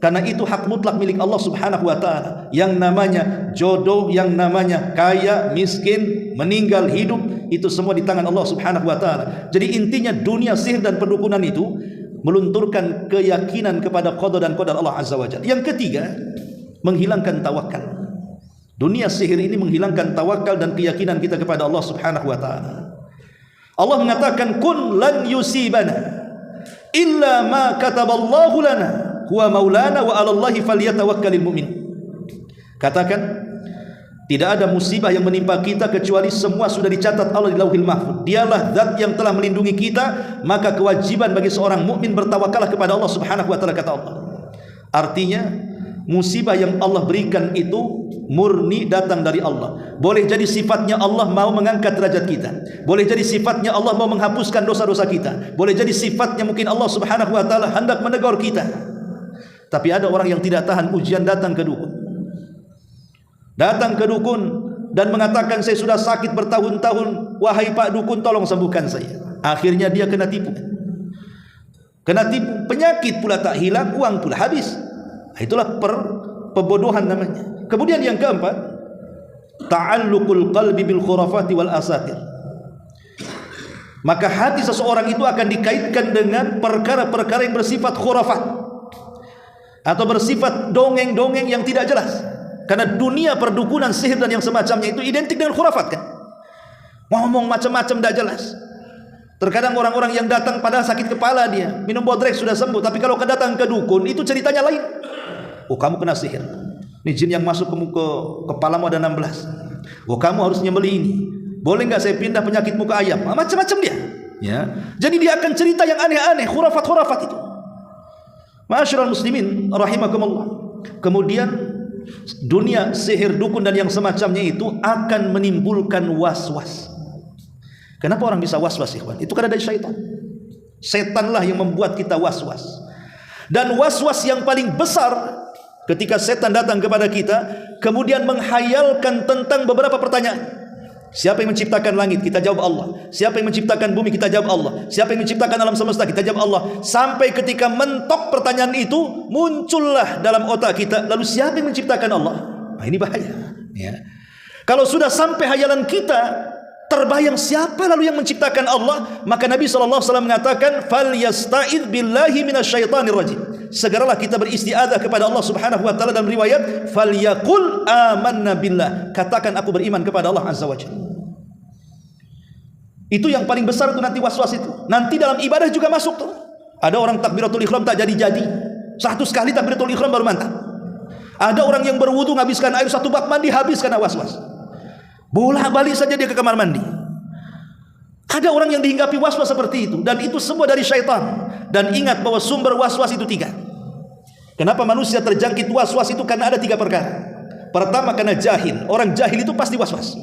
Karena itu hak mutlak milik Allah Subhanahu wa taala. Yang namanya jodoh, yang namanya kaya, miskin, meninggal, hidup, itu semua di tangan Allah Subhanahu wa taala. Jadi intinya dunia sihir dan perdukunan itu melunturkan keyakinan kepada qada dan qadar Allah Azza wa Jalla. Yang ketiga, menghilangkan tawakal. Dunia sihir ini menghilangkan tawakal dan keyakinan kita kepada Allah Subhanahu wa taala. Allah mengatakan, "Kun lan yusibana illa ma kataballahu lana huwa maulana wa 'alallahi falyatawakkalul mu'min." Katakan, tidak ada musibah yang menimpa kita kecuali semua sudah dicatat Allah di Lauhil Mahfuz. Dialah zat yang telah melindungi kita, maka kewajiban bagi seorang mukmin bertawakallah kepada Allah Subhanahu wa taala, kata Allah. Artinya, musibah yang Allah berikan itu murni datang dari Allah. Boleh jadi sifatnya Allah mau mengangkat derajat kita, boleh jadi sifatnya Allah mau menghapuskan dosa-dosa kita, boleh jadi sifatnya mungkin Allah Subhanahu wa taala hendak menegur kita. Tapi ada orang yang tidak tahan ujian, datang ke dukun. Datang ke dukun dan mengatakan, "Saya sudah sakit bertahun-tahun, wahai Pak Dukun, tolong sembuhkan saya." Akhirnya dia kena tipu. Kena tipu, penyakit pula tak hilang, uang pula habis. Itulah pebodohan namanya. Kemudian yang keempat, ta'alluqul qalbi bil khurafati wal asatir. Maka hati seseorang itu akan dikaitkan dengan perkara-perkara yang bersifat khurafat atau bersifat dongeng-dongeng yang tidak jelas. Karena dunia perdukunan, sihir dan yang semacamnya itu identik dengan khurafat, kan? Ngomong macam-macam tidak jelas. Terkadang orang-orang yang datang padahal sakit kepala, dia minum bodrek sudah sembuh, tapi kalau datang ke dukun itu ceritanya lain. Oh, kamu kena sihir, ini jin yang masuk ke kepalamu ada 16. Oh, kamu harus nyembeli ini. Boleh nggak saya pindah penyakitmu ke ayam? Macam-macam dia, ya. Jadi dia akan cerita yang aneh-aneh, khurafat-khurafat itu. Ma'asyiral muslimin rahimakumullah. Kemudian dunia sihir, dukun dan yang semacamnya itu akan menimbulkan was-was. Kenapa orang bisa was-was, ikhwan? Itu karena dari syaitan. Setanlah yang membuat kita was-was. Dan was-was yang paling besar ketika setan datang kepada kita, kemudian menghayalkan tentang beberapa pertanyaan. Siapa yang menciptakan langit? Kita jawab Allah. Siapa yang menciptakan bumi? Kita jawab Allah. Siapa yang menciptakan alam semesta? Kita jawab Allah. Sampai ketika mentok pertanyaan itu, muncullah dalam otak kita, lalu siapa yang menciptakan Allah? Nah, ini bahaya, ya. Kalau sudah sampai hayalan kita terbayang siapa lalu yang menciptakan Allah, maka Nabi SAW mengatakan, "Falyasta'idz billahi minasyaitonir rajim." Segeralah kita beristiadzah kepada Allah Subhanahu wa taala. Dalam riwayat, "Falyaqul amanna billah." Katakan, aku beriman kepada Allah Azza wa Jalla. Itu yang paling besar itu nanti was-was itu. Nanti dalam ibadah juga masuk tuh. Ada orang takbiratul ihram tak jadi-jadi. 100 kali takbiratul ihram baru mantap. Ada orang yang berwudu menghabiskan air 1 bak mandi habis karena was-was. Bolak-balik saja dia ke kamar mandi. Ada orang yang dihinggapi waswas seperti itu, dan itu semua dari syaitan. Dan ingat bahwa sumber waswas itu 3. Kenapa manusia terjangkit waswas itu? Karena ada 3 perkara. Pertama, karena jahil. Orang jahil itu pasti waswas.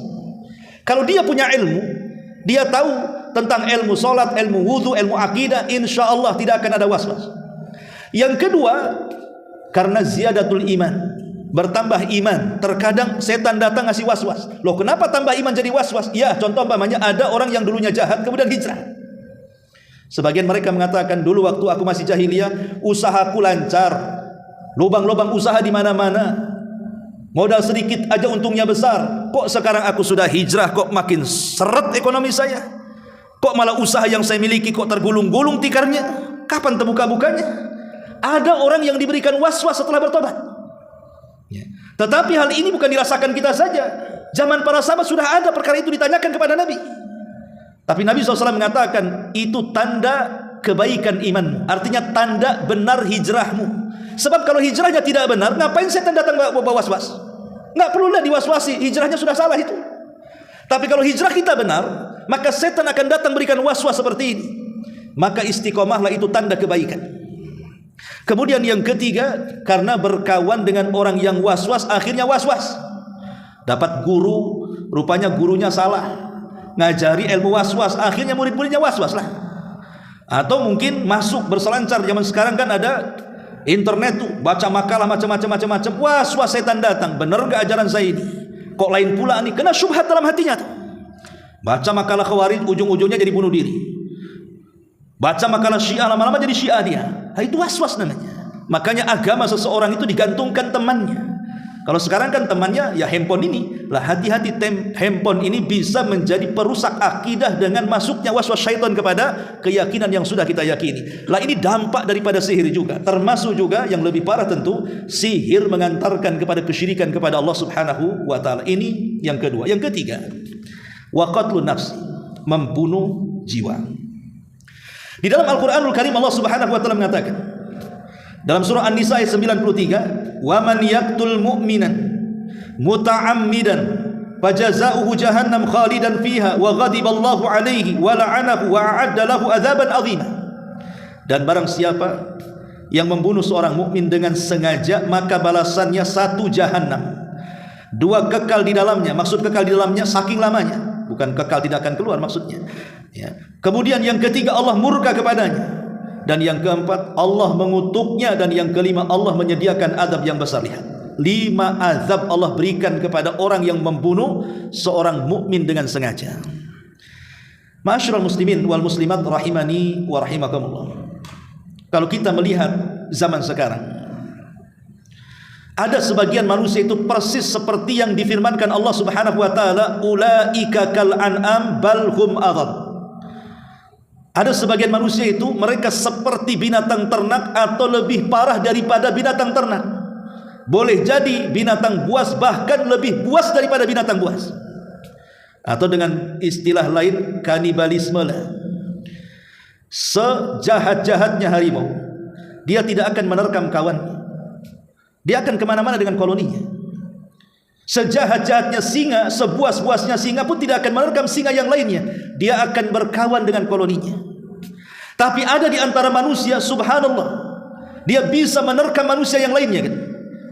Kalau dia punya ilmu, dia tahu tentang ilmu salat, ilmu wudu, ilmu akidah, insya Allah tidak akan ada waswas. Yang kedua, karena ziyadatul iman, bertambah iman. Terkadang setan datang ngasih waswas. Loh, kenapa tambah iman jadi waswas? Ya, contoh umpamanya ada orang yang dulunya jahat kemudian hijrah. Sebagian mereka mengatakan, dulu waktu aku masih jahiliyah, usahaku lancar, lubang-lubang usaha di mana-mana, modal sedikit aja untungnya besar. Kok sekarang aku sudah hijrah kok makin seret ekonomi saya? Kok malah usaha yang saya miliki kok tergulung-gulung tikarnya? Kapan terbuka-bukanya? Ada orang yang diberikan waswas setelah bertobat. Tetapi hal ini bukan dirasakan kita saja. Zaman para sahabat sudah ada perkara itu ditanyakan kepada Nabi. Tapi Nabi SAW mengatakan itu tanda kebaikan imanmu. Artinya tanda benar hijrahmu. Sebab kalau hijrahnya tidak benar, ngapain setan datang bawa waswas? Nggak perlulah diwaswasi, hijrahnya sudah salah itu. Tapi kalau hijrah kita benar, maka setan akan datang berikan waswas seperti ini. Maka istiqomahlah, itu tanda kebaikan. Kemudian yang ketiga, karena berkawan dengan orang yang waswas, akhirnya waswas. Dapat guru, rupanya gurunya salah, ngajari ilmu waswas, akhirnya murid-muridnya waswas lah. Atau mungkin masuk berselancar, zaman sekarang kan ada internet tuh, baca makalah macam-macam, waswas setan datang. Benar gak ajaran saya ini? Kok lain pula nih? Kena syubhat dalam hatinya tuh. Baca makalah Khawarij, ujung-ujungnya jadi bunuh diri. Baca makalah Syiah, lama-lama jadi Syiah dia. Nah, itu waswas namanya. Makanya agama seseorang itu digantungkan temannya. Kalau sekarang kan temannya ya handphone ini. Lah, hati-hati, handphone ini bisa menjadi perusak akidah dengan masuknya waswas syaitan kepada keyakinan yang sudah kita yakini. Lah, ini dampak daripada sihir juga. Termasuk juga yang lebih parah tentu, sihir mengantarkan kepada kesyirikan kepada Allah Subhanahu wa taala. Ini yang kedua. Yang ketiga, wa qatlun nafsi, membunuh jiwa. Di dalam Al-Qur'anul Karim Allah Subhanahu wa taala mengatakan dalam surah An-Nisa ayat 93, "Wa man yaqtul mu'minan muta'ammidan fajaza'uhu jahannam khalidan fiha wa ghadiballahu 'alaihi wa la'anahu wa a'adda lahu 'adzaban 'azima." Dan barang siapa yang membunuh seorang mukmin dengan sengaja, maka balasannya 1 jahannam, 2 kekal di dalamnya. Maksud kekal di dalamnya saking lamanya, bukan kekal tidak akan keluar maksudnya. Ya. Kemudian yang ketiga, Allah murka kepadanya. Dan yang keempat, Allah mengutuknya. Dan yang kelima, Allah menyediakan azab yang besar. Lihat, 5 azab Allah berikan kepada orang yang membunuh seorang mukmin dengan sengaja. Ma'asyiral muslimin wal muslimat rahimani wa rahimakumullah. Kalau kita melihat zaman sekarang, ada sebagian manusia itu persis seperti yang difirmankan Allah Subhanahu wa taala, ulaika kal an'am bal hum adhal. Ada sebagian manusia itu mereka seperti binatang ternak atau lebih parah daripada binatang ternak. Boleh jadi binatang buas, bahkan lebih buas daripada binatang buas. Atau dengan istilah lain, kanibalisme lah. Sejahat-jahatnya harimau, dia tidak akan menerkam kawannya. Dia akan kemana-mana dengan koloninya. Sejahat-jahatnya singa, sebuas-buasnya singa pun tidak akan menerkam singa yang lainnya. Dia akan berkawan dengan koloninya. Tapi ada di antara manusia, subhanallah, dia bisa menerkam manusia yang lainnya kan?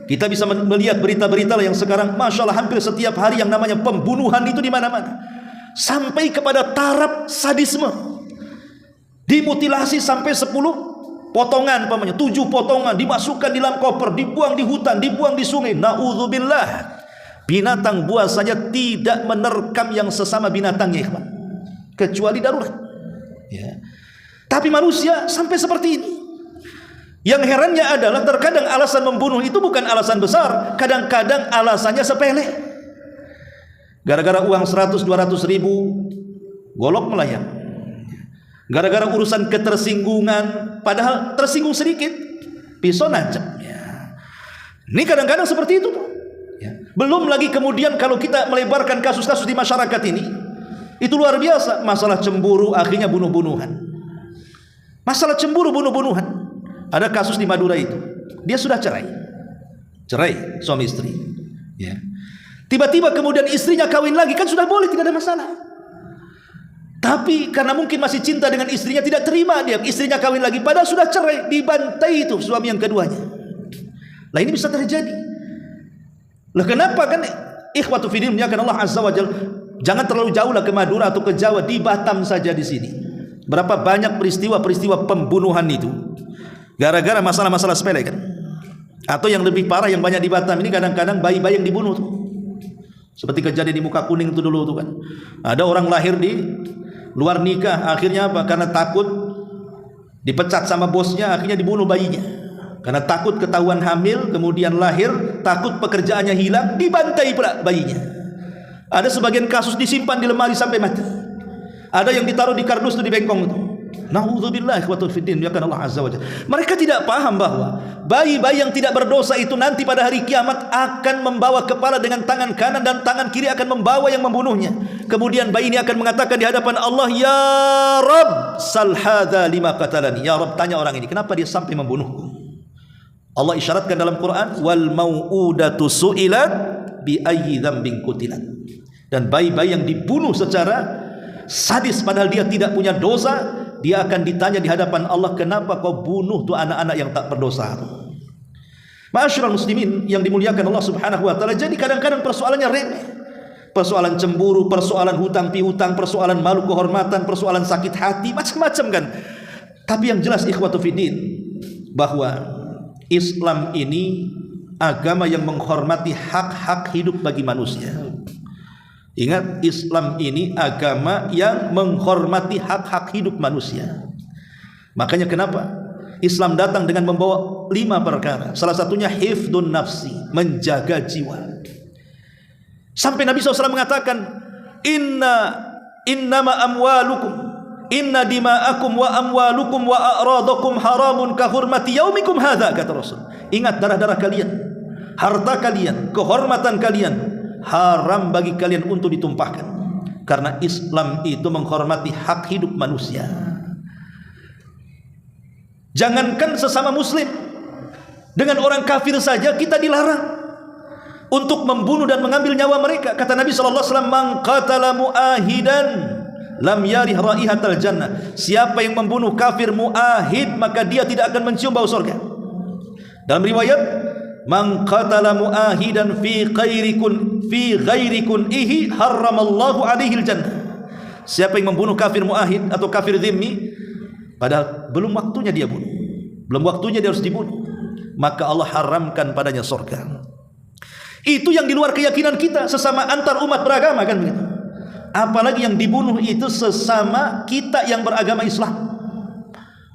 Kita bisa melihat berita-berita yang sekarang, masya Allah, hampir setiap hari yang namanya pembunuhan itu di mana-mana. Sampai kepada taraf sadisme. Dimutilasi sampai 10 potongan, 7 potongan, dimasukkan di dalam koper, dibuang di hutan, dibuang di sungai. Na'udzubillah. Binatang buas saja tidak menerkam yang sesama binatangnya, ikhwan, kecuali darurat. Ya. Tapi manusia sampai seperti ini. Yang herannya adalah terkadang alasan membunuh itu bukan alasan besar, kadang-kadang alasannya sepele. Gara-gara uang 100-200 ribu, golok melayang. Gara-gara urusan ketersinggungan, padahal tersinggung sedikit, pisau nancap. Ya. Ini kadang-kadang seperti itu. Ya. Belum lagi kemudian kalau kita melebarkan kasus-kasus di masyarakat ini, itu luar biasa. Masalah cemburu akhirnya bunuh-bunuhan. Masalah cemburu bunuh-bunuhan. Ada kasus di Madura itu, dia sudah cerai suami istri. Ya. Tiba-tiba kemudian istrinya kawin lagi, kan sudah boleh, tidak ada masalah. Tapi karena mungkin masih cinta dengan istrinya, tidak terima dia istrinya kawin lagi, padahal sudah cerai, dibantai itu suami yang keduanya. Lah ini bisa terjadi. Lah kenapa kan ikhwatu fiddin muliakan Allah azza wajalla, jangan terlalu jauh lah ke Madura atau ke Jawa, di Batam saja di sini. Berapa banyak peristiwa-peristiwa pembunuhan itu gara-gara masalah-masalah sepele kan. Atau yang lebih parah yang banyak di Batam ini kadang-kadang bayi-bayi yang dibunuh tuh. Seperti kejadian di Muka Kuning itu dulu tuh kan. Ada orang lahir di luar nikah, akhirnya apa? Karena takut dipecat sama bosnya, akhirnya dibunuh bayinya. Karena takut ketahuan hamil, kemudian lahir, takut pekerjaannya hilang, dibantai pula bayinya. Ada sebagian kasus disimpan di lemari sampai mati. Ada yang ditaruh di kardus itu di bengkong itu. Na'udzubillah ikhwatul fiddin ya kan Allah azza wajalla. Mereka tidak paham bahwa bayi-bayi yang tidak berdosa itu nanti pada hari kiamat akan membawa kepala dengan tangan kanan dan tangan kiri akan membawa yang membunuhnya. Kemudian bayi ini akan mengatakan di hadapan Allah, ya Rabb, sal hadza lima qatalani. Ya Rabb, tanya orang ini kenapa dia sampai membunuhku. Allah isyaratkan dalam Quran, wal mau'udatu su'ilat bi ayyi dzambin qutilat. Dan bayi-bayi yang dibunuh secara sadis padahal dia tidak punya dosa, dia akan ditanya di hadapan Allah, kenapa kau bunuh tuh anak-anak yang tak berdosa. Ma'asyiral muslimin yang dimuliakan Allah Subhanahu wa taala, jadi kadang-kadang persoalannya remeh. Persoalan cemburu, persoalan hutang piutang, persoalan malu kehormatan, persoalan sakit hati, macam-macam kan. Tapi yang jelas ikhwatu fiddin bahwa Islam ini agama yang menghormati hak-hak hidup bagi manusia. Ingat, Islam ini agama yang menghormati hak-hak hidup manusia. Makanya kenapa Islam datang dengan membawa 5 perkara. Salah satunya hifdun nafsi, menjaga jiwa. Sampai Nabi SAW mengatakan, innama amwalukum, inna dima'akum wa amwalukum wa a'radakum haramun kahurmati yaumikum hadha, kata Rasul. Ingat, darah-darah kalian, harta kalian, kehormatan kalian haram bagi kalian untuk ditumpahkan, karena Islam itu menghormati hak hidup manusia. Jangankan sesama muslim, dengan orang kafir saja kita dilarang untuk membunuh dan mengambil nyawa mereka. Kata Nabi SAW, man qatala mu'ahidan lam yarih raihatal jannah. Siapa yang membunuh kafir mu'ahid, maka dia tidak akan mencium bau surga. Dalam riwayat, man qatala mu'ahidan fi ghairi kun'ihi harramallahu alaihil jannah. Siapa yang membunuh kafir mu'ahid atau kafir dhimmi padahal belum waktunya dia bunuh, belum waktunya dia harus dibunuh, maka Allah haramkan padanya surga. Itu yang di luar keyakinan kita sesama antar umat beragama kan begitu. Apalagi yang dibunuh itu sesama kita yang beragama Islam.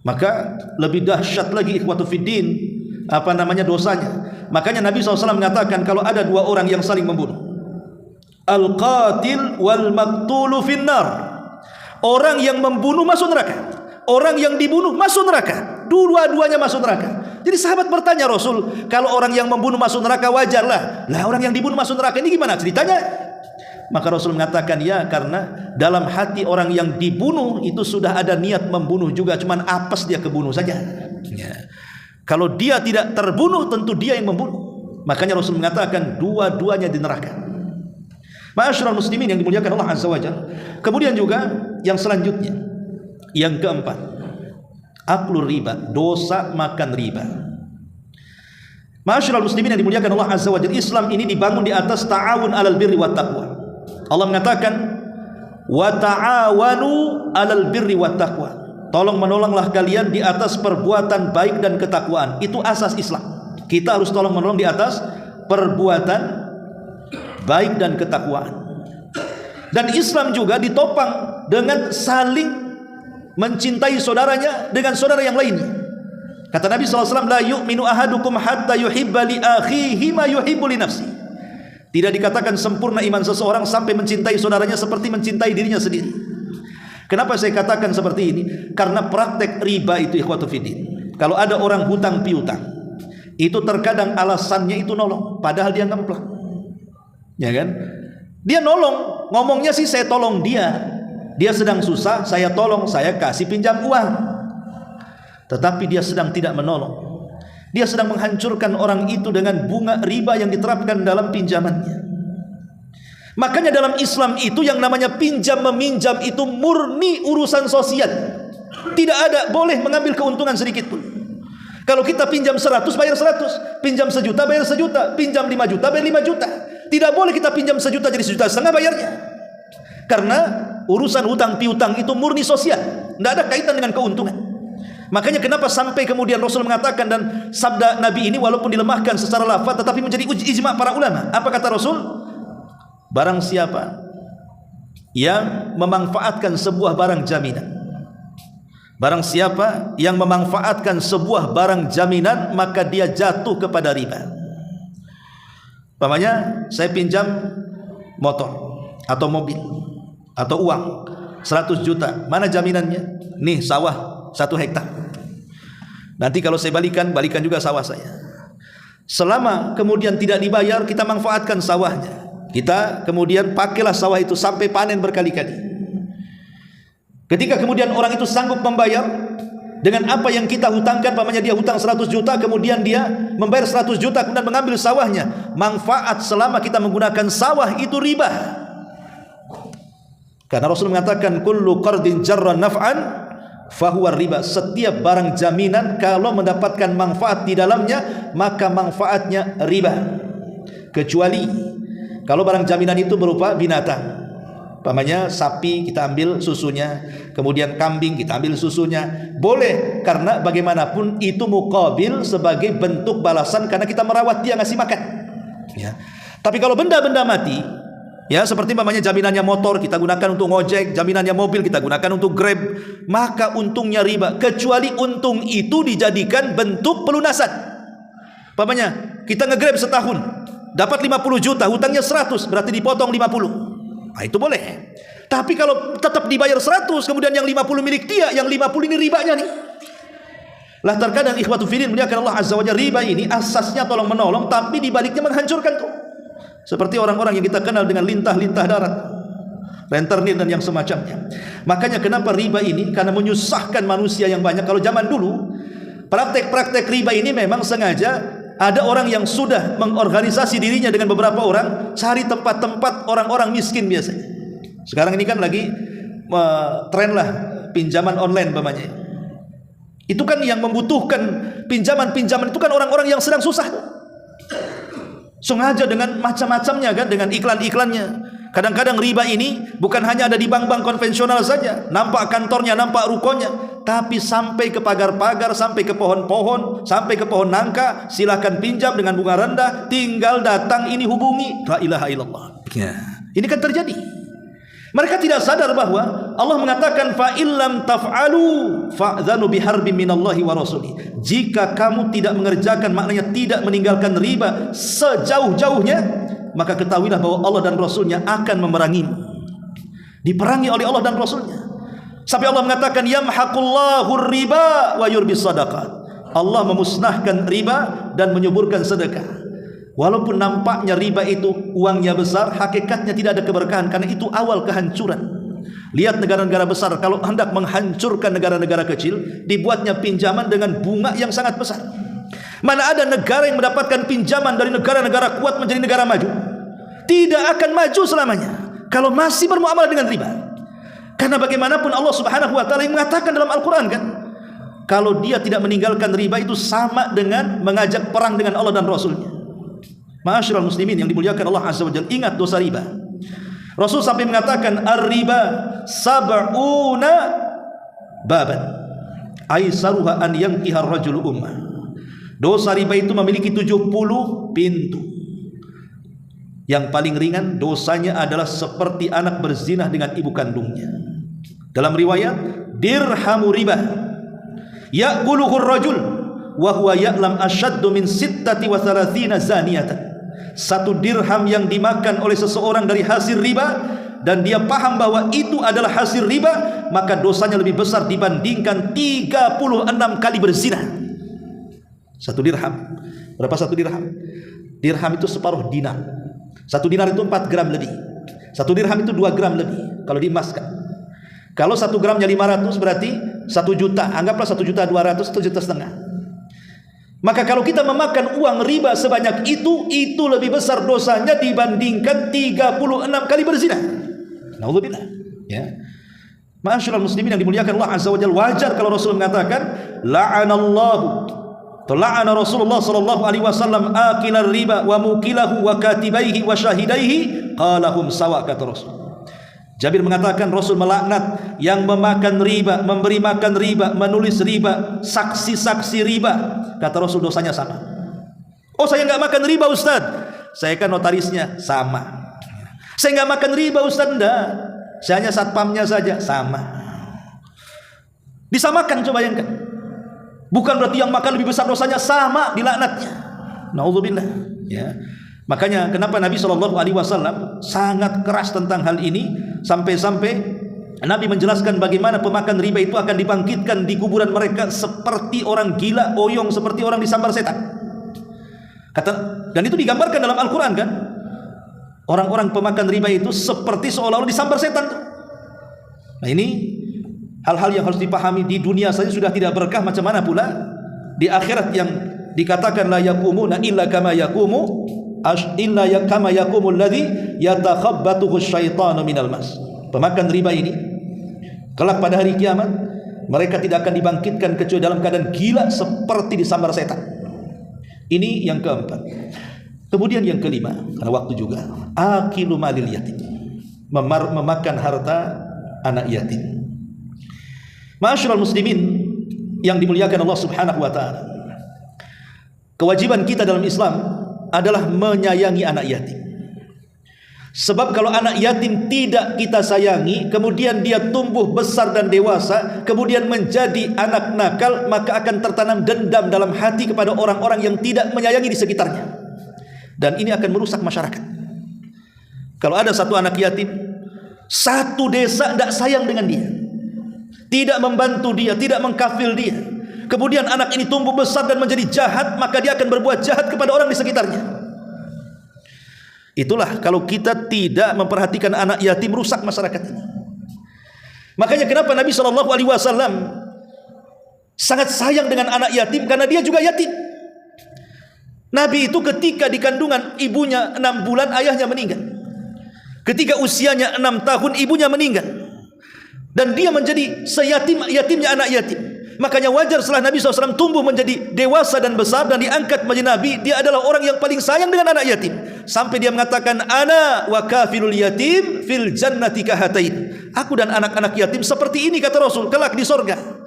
Maka lebih dahsyat lagi ikhwatu fiddin dosanya. Makanya Nabi SAW mengatakan kalau ada 2 orang yang saling membunuh, al-qatil wal maqtulu finnar. Orang yang membunuh masuk neraka, orang yang dibunuh masuk neraka, dua-duanya masuk neraka. Jadi sahabat bertanya Rasul, kalau orang yang membunuh masuk neraka wajarlah, lah orang yang dibunuh masuk neraka ini gimana ceritanya? Maka Rasul mengatakan, ya karena dalam hati orang yang dibunuh itu sudah ada niat membunuh juga, cuman apes dia kebunuh saja ya. Kalau dia tidak terbunuh, tentu dia yang membunuh. Makanya Rasul mengatakan dua-duanya di neraka. Ma'asyiral muslimin yang dimuliakan Allah azza wajalla. Kemudian juga yang selanjutnya, yang keempat, aklur riba, dosa makan riba. Ma'asyiral muslimin yang dimuliakan Allah azza wajalla, Islam ini dibangun di atas ta'awun 'alal birri wat taqwa. Allah mengatakan, wa ta'awanu 'alal birri wat taqwa. Tolong menolonglah kalian di atas perbuatan baik dan ketakwaan. Itu asas Islam. Kita harus tolong menolong di atas perbuatan baik dan ketakwaan. Dan Islam juga ditopang dengan saling mencintai saudaranya dengan saudara yang lainnya. Kata Nabi SAW, la yu'minu ahadukum hatta yuhibba li akhihi ma yuhibbu li nafsi. Tidak dikatakan sempurna iman seseorang sampai mencintai saudaranya seperti mencintai dirinya sendiri. Kenapa saya katakan seperti ini? Karena praktek riba itu ikhwatu fiddin, kalau ada orang hutang piutang, itu terkadang alasannya itu nolong, padahal dia ngemplak, ya kan? Dia nolong, ngomongnya sih saya tolong dia sedang susah, saya tolong, saya kasih pinjam uang, tetapi dia sedang tidak menolong, dia sedang menghancurkan orang itu dengan bunga riba yang diterapkan dalam pinjamannya. Makanya dalam Islam itu yang namanya pinjam meminjam itu murni urusan sosial. Tidak ada boleh mengambil keuntungan sedikit pun. Kalau kita pinjam 100 bayar 100, pinjam 1 juta bayar 1 juta, pinjam 5 juta bayar 5 juta. Tidak boleh kita pinjam 1 juta jadi 1,5 juta bayarnya. Karena urusan hutang piutang itu murni sosial, tidak ada kaitan dengan keuntungan. Makanya kenapa sampai kemudian Rasul mengatakan, dan sabda Nabi ini walaupun dilemahkan secara lafaz tetapi menjadi ijma' para ulama. Apa kata Rasul? Barang siapa yang memanfaatkan sebuah barang jaminan, barang siapa yang memanfaatkan sebuah barang jaminan, maka dia jatuh kepada riba. Umpamanya saya pinjam motor atau mobil atau uang 100 juta, mana jaminannya? Nih sawah 1 hektar. Nanti kalau saya balikan juga sawah saya. Selama kemudian tidak dibayar, kita manfaatkan sawahnya. Kita kemudian pakailah sawah itu sampai panen berkali-kali. Ketika kemudian orang itu sanggup membayar dengan apa yang kita hutangkan, umpamanya dia hutang 100 juta, kemudian dia membayar 100 juta, kemudian mengambil sawahnya, manfaat selama kita menggunakan sawah itu riba. Karena Rasul mengatakan kullu qardin jarra naf'an fahuwa riba. Setiap barang jaminan kalau mendapatkan manfaat di dalamnya, maka manfaatnya riba. Kecuali kalau barang jaminan itu berupa binatang, umpamanya sapi kita ambil susunya, kemudian kambing kita ambil susunya, boleh, karena bagaimanapun itu muqabil sebagai bentuk balasan karena kita merawat dia, ngasih makan, ya. Tapi kalau benda-benda mati, ya seperti umpamanya jaminannya motor kita gunakan untuk ngojek, jaminannya mobil kita gunakan untuk Grab, maka untungnya riba, kecuali untung itu dijadikan bentuk pelunasan. Umpamanya kita nge-Grab setahun dapat 50 juta, hutangnya 100, berarti dipotong 50. Nah, itu boleh. Tapi kalau tetap dibayar 100, kemudian yang 50 milik dia, yang 50 ini ribanya nih. Lah terkadang ikhwatu fillah muliakan Allah azza wajalla, riba ini asasnya tolong menolong, tapi dibaliknya menghancurkan tuh. Seperti orang-orang yang kita kenal dengan lintah-lintah darat, rentenir dan yang semacamnya. Makanya kenapa riba ini? Karena menyusahkan manusia yang banyak. Kalau zaman dulu praktek-praktek riba ini memang sengaja ada orang yang sudah mengorganisasi dirinya dengan beberapa orang, cari tempat-tempat orang-orang miskin biasanya. Sekarang ini kan lagi tren lah pinjaman online umpamanya. Itu kan yang membutuhkan pinjaman-pinjaman itu kan orang-orang yang sedang susah. Sengaja dengan macam-macamnya kan, dengan iklan-iklannya. Kadang-kadang riba ini bukan hanya ada di bank-bank konvensional saja, nampak kantornya, nampak rukonya, tapi sampai ke pagar-pagar, sampai ke pohon-pohon, sampai ke pohon nangka, silahkan pinjam dengan bunga rendah, tinggal datang ini hubungi. La ilaha illallah. Ya. Ini kan terjadi. Mereka tidak sadar bahwa Allah mengatakan fa illam taf'alu fa'dzanu biharbin minallahi wa rasuli. Jika kamu tidak mengerjakan, maknanya tidak meninggalkan riba sejauh-jauhnya, maka ketahuilah bahwa Allah dan Rasulnya akan memerangimu. Diperangi oleh Allah dan Rasulnya. Sampai Allah mengatakan yamhaqullahu riba wa yurbis sadaqat. Allah memusnahkan riba dan menyuburkan sedekah. Walaupun nampaknya riba itu uangnya besar, hakikatnya tidak ada keberkahan, karena itu awal kehancuran. Lihat negara-negara besar kalau hendak menghancurkan negara-negara kecil, dibuatnya pinjaman dengan bunga yang sangat besar. Mana ada negara yang mendapatkan pinjaman dari negara-negara kuat menjadi negara maju? Tidak akan maju selamanya kalau masih bermuamalah dengan riba. Karena bagaimanapun Allah Subhanahu wa taala yang mengatakan dalam Al-Qur'an kan, kalau dia tidak meninggalkan riba itu sama dengan mengajak perang dengan Allah dan Rasulnya. Ma'asyiral muslimin yang dimuliakan Allah azza wa jalla, ingat dosa riba. Rasul sampai mengatakan ar-riba sab'una baban aisaruha an yankiha ar-rajulu ummah. Dosa riba itu memiliki 70 pintu. Yang paling ringan dosanya adalah seperti anak berzina dengan ibu kandungnya. Dalam riwayat dirhamu riba ya'kuluhu ar-rajul wa huwa ya'lam ashaddu min 36 zaniyatan. 1 dirham yang dimakan oleh seseorang dari hasil riba, dan dia paham bahwa itu adalah hasil riba, maka dosanya lebih besar dibandingkan 36 kali berzina. 1 dirham. Berapa 1 dirham? Dirham itu separuh dinar. 1 dinar itu 4 gram lebih. 1 dirham itu 2 gram lebih kalau diemaskan. Kalau 1 gramnya 500 berarti 1 juta. Anggaplah 1.200.000, 1,5 juta. Maka kalau kita memakan uang riba sebanyak itu lebih besar dosanya dibandingkan 36 kali berzina. Naudzubillah. Ya. Ma'asyiral muslimin yang dimuliakan Allah Azza wa Jalla, wajar kalau Rasul mengatakan la'ana Rasulullah sallallahu alaihi wasallam akilar riba wa mukilahu wa katibaihi wa syahidaihi qalahum sawa, kata Rasul. Jabir mengatakan Rasul melaknat yang memakan riba, memberi makan riba, menulis riba, saksi-saksi riba. Kata Rasul dosanya sama. Oh, saya enggak makan riba Ustaz, saya kan notarisnya. Sama. Saya enggak makan riba Ustaz, enggak, saya hanya satpamnya saja. Sama. Disamakan, coba bayangkan. Bukan berarti yang makan lebih besar dosanya, sama dilaknatnya. Naudzubillah. Ya. Makanya kenapa Nabi SAW sangat keras tentang hal ini, sampai-sampai Nabi menjelaskan bagaimana pemakan riba itu akan dibangkitkan di kuburan mereka seperti orang gila, oyong, seperti orang disambar setan. Dan itu digambarkan dalam Al-Quran kan. Orang-orang pemakan riba itu seperti seolah-olah disambar setan. Nah, ini hal-hal yang harus dipahami. Di dunia saja sudah tidak berkah, macam mana pula di akhirat yang dikatakan la yaqumuna illa kama yaqumu kama yaqumul ladzi yatakhabbathu syaitanu minal mas. Pemakan riba ini kelak pada hari kiamat mereka tidak akan dibangkitkan kecuali dalam keadaan gila seperti disambar setan. Ini yang keempat. Kemudian yang kelima, karena waktu juga, akilu malil yatim, memakan harta anak yatim. Ma'asyiral muslimin yang dimuliakan Allah Subhanahu wa taala, kewajiban kita dalam Islam adalah menyayangi anak yatim. Sebab kalau anak yatim tidak kita sayangi, kemudian dia tumbuh besar dan dewasa, kemudian menjadi anak nakal, maka akan tertanam dendam dalam hati kepada orang-orang yang tidak menyayangi di sekitarnya. Dan ini akan merusak masyarakat. Kalau ada satu anak yatim, satu desa tidak sayang dengan dia, tidak membantu dia, tidak mengkafil dia, kemudian anak ini tumbuh besar dan menjadi jahat, maka dia akan berbuat jahat kepada orang di sekitarnya. Itulah kalau kita tidak memperhatikan anak yatim, rusak masyarakat ini. Makanya kenapa Nabi SAW sangat sayang dengan anak yatim, karena dia juga yatim. Nabi itu ketika di kandungan ibunya 6 bulan ayahnya meninggal. Ketika usianya 6 tahun ibunya meninggal. Dan dia menjadi yatimnya anak yatim. Makanya wajar setelah Nabi SAW tumbuh menjadi dewasa dan besar dan diangkat menjadi Nabi, dia adalah orang yang paling sayang dengan anak yatim. Sampai dia mengatakan, ana wa kafilul yatim fil jannati kahatain. Aku dan anak-anak yatim seperti ini, kata Rasul, kelak di sorga.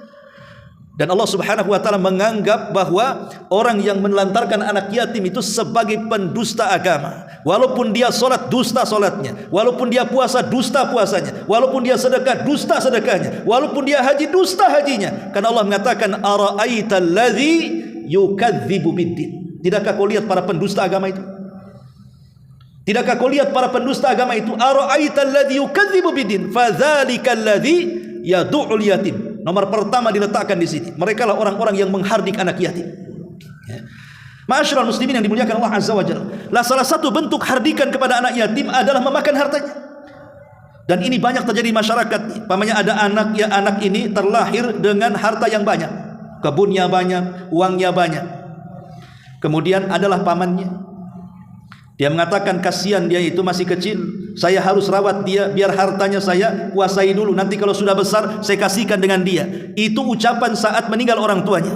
Dan Allah Subhanahu wa taala menganggap bahwa orang yang menelantarkan anak yatim itu sebagai pendusta agama. Walaupun dia salat, dusta salatnya. Walaupun dia puasa, dusta puasanya. Walaupun dia sedekah, dusta sedekahnya. Walaupun dia haji, dusta hajinya. Karena Allah mengatakan, ara'aital ladzi yukadzibu biddin. Tidakkah kau lihat para pendusta agama itu? Tidakkah kau lihat para pendusta agama itu? Ara'aital ladzi yukadzibu biddin, fadzalikal ladzi yadu'ul yatim. Nomor pertama diletakkan di sini. Mereka lah orang-orang yang menghardik anak yatim. Ya. Ma'asyiral muslimin yang dimuliakan Allah Azza wa Jalla. Lah salah satu bentuk hardikan kepada anak yatim adalah memakan hartanya. Dan ini banyak terjadi di masyarakat. Pamannya ada anak, ya anak ini terlahir dengan harta yang banyak. Kebunnya banyak, uangnya banyak. Kemudian adalah pamannya. Dia mengatakan kasihan dia itu masih kecil, saya harus rawat dia biar hartanya saya kuasai dulu, nanti kalau sudah besar saya kasihkan dengan dia. Itu ucapan saat meninggal orang tuanya.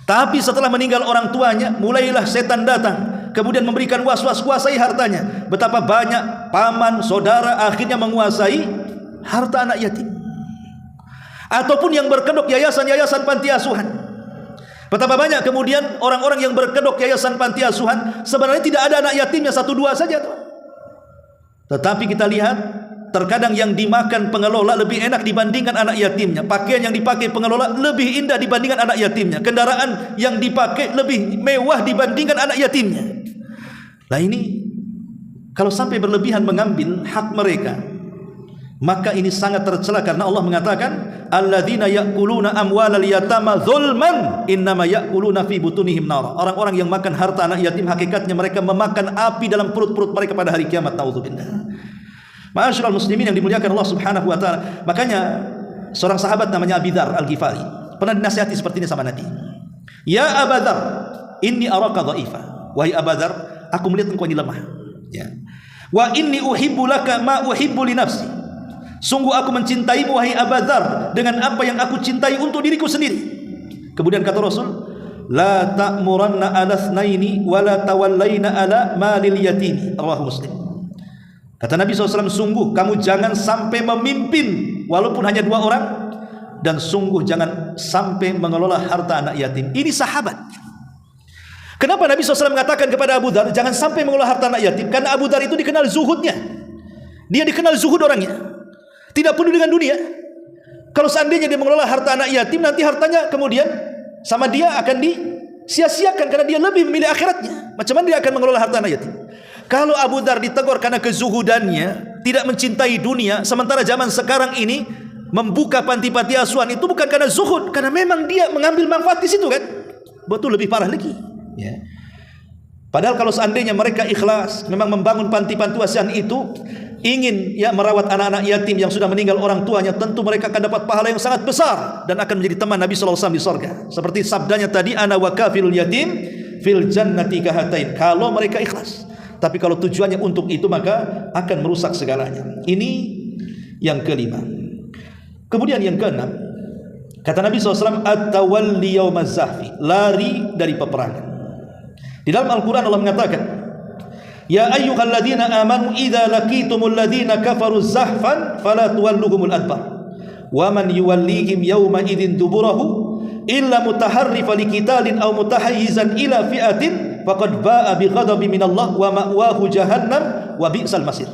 Tapi setelah meninggal orang tuanya, mulailah setan datang, kemudian memberikan was-was, kuasai hartanya. Betapa banyak paman, saudara akhirnya menguasai harta anak yatim. Ataupun yang berkedok yayasan-yayasan panti asuhan. Betapa banyak kemudian orang-orang yang berkedok yayasan panti asuhan, sebenarnya tidak ada anak yatimnya, 1-2 saja tuh. Tetapi kita lihat terkadang yang dimakan pengelola lebih enak dibandingkan anak yatimnya. Pakaian yang dipakai pengelola lebih indah dibandingkan anak yatimnya. Kendaraan yang dipakai lebih mewah dibandingkan anak yatimnya. Nah ini kalau sampai berlebihan mengambil hak mereka, maka ini sangat tercela, karena Allah mengatakan alladzina ya'kuluna amwalal yatama zulman innama ya'kuluna fi butunihim nar. Orang-orang yang makan harta anak yatim hakikatnya mereka memakan api dalam perut-perut mereka pada hari kiamat. Naudzubillah. Ma'asyiral muslimin yang dimuliakan Allah Subhanahu wa taala. Makanya seorang sahabat namanya Abi Dzar Al-Ghifari pernah dinasihati seperti ini sama Nabi. Ya Abu Dzar, inni araka dha'ifa. Wahai Abu Dzar, aku melihat engkau ini lemah. Ya. Wa inni uhibbu laka ma uhibbu li nafsi. Sungguh aku mencintaimu wahai Abu Dzar dengan apa yang aku cintai untuk diriku sendiri. Kemudian kata Rasul, la ta'muranna ala tsnaini wa la tawallaina ala malil yatim. Rawahu Muslim. Kata Nabi SAW, sungguh kamu jangan sampai memimpin walaupun hanya 2 orang, dan sungguh jangan sampai mengelola harta anak yatim. Ini sahabat. Kenapa Nabi SAW mengatakan kepada Abu Dzar jangan sampai mengelola harta anak yatim? Karena Abu Dzar itu dikenal zuhudnya. Dia dikenal zuhud orangnya, tidak peduli dengan dunia. Kalau seandainya dia mengelola harta anak yatim, nanti hartanya kemudian sama dia akan disia-siakan karena dia lebih memilih akhiratnya. Macam mana dia akan mengelola harta anak yatim? Kalau Abu Dzar ditegur karena kezuhudannya, tidak mencintai dunia, sementara zaman sekarang ini membuka panti-panti asuhan itu bukan karena zuhud, karena memang dia mengambil manfaat di situ kan. Betul, lebih parah lagi. Ya. Padahal kalau seandainya mereka ikhlas memang membangun panti-panti asuhan itu, ingin ya merawat anak-anak yatim yang sudah meninggal orang tuanya, tentu mereka akan dapat pahala yang sangat besar dan akan menjadi teman Nabi SAW di surga. Seperti sabdanya tadi, ana wa kafilul yatim fil jannati kahatain. Kalau mereka ikhlas. Tapi kalau tujuannya untuk itu, maka akan merusak segalanya. Ini yang kelima. Kemudian yang keenam, kata Nabi SAW, at-tawalli yaumaz zahfi, lari dari peperangan. Di dalam Al-Quran Allah mengatakan, ya ayyuhalladzina amanu idza laqitumul ladzina kafaru zahfan fala tuwalluhumul adbar wa man yuwallihim yawma idzin duburahu illa mutaharrifa liqitalin aw mutahayyizan ila fi'atin faqad ba'a bi ghadabin minallah wa ma'wahu jahannam wa bi'sal masir.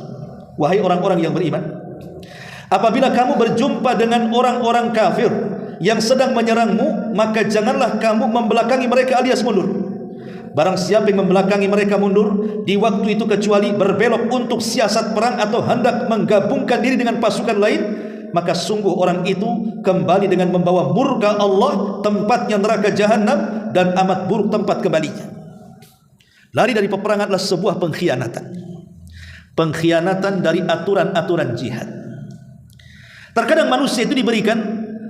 Wahai orang-orang yang beriman, apabila kamu berjumpa dengan orang-orang kafir yang sedang menyerangmu, maka janganlah kamu membelakangi mereka alias mundur. Barang siapa yang membelakangi mereka mundur di waktu itu kecuali berbelok untuk siasat perang atau hendak menggabungkan diri dengan pasukan lain, maka sungguh orang itu kembali dengan membawa murka Allah, tempatnya neraka jahanam, dan amat buruk tempat kembalinya. Lari dari peperangan adalah sebuah pengkhianatan. Pengkhianatan dari aturan-aturan jihad. Terkadang manusia itu diberikan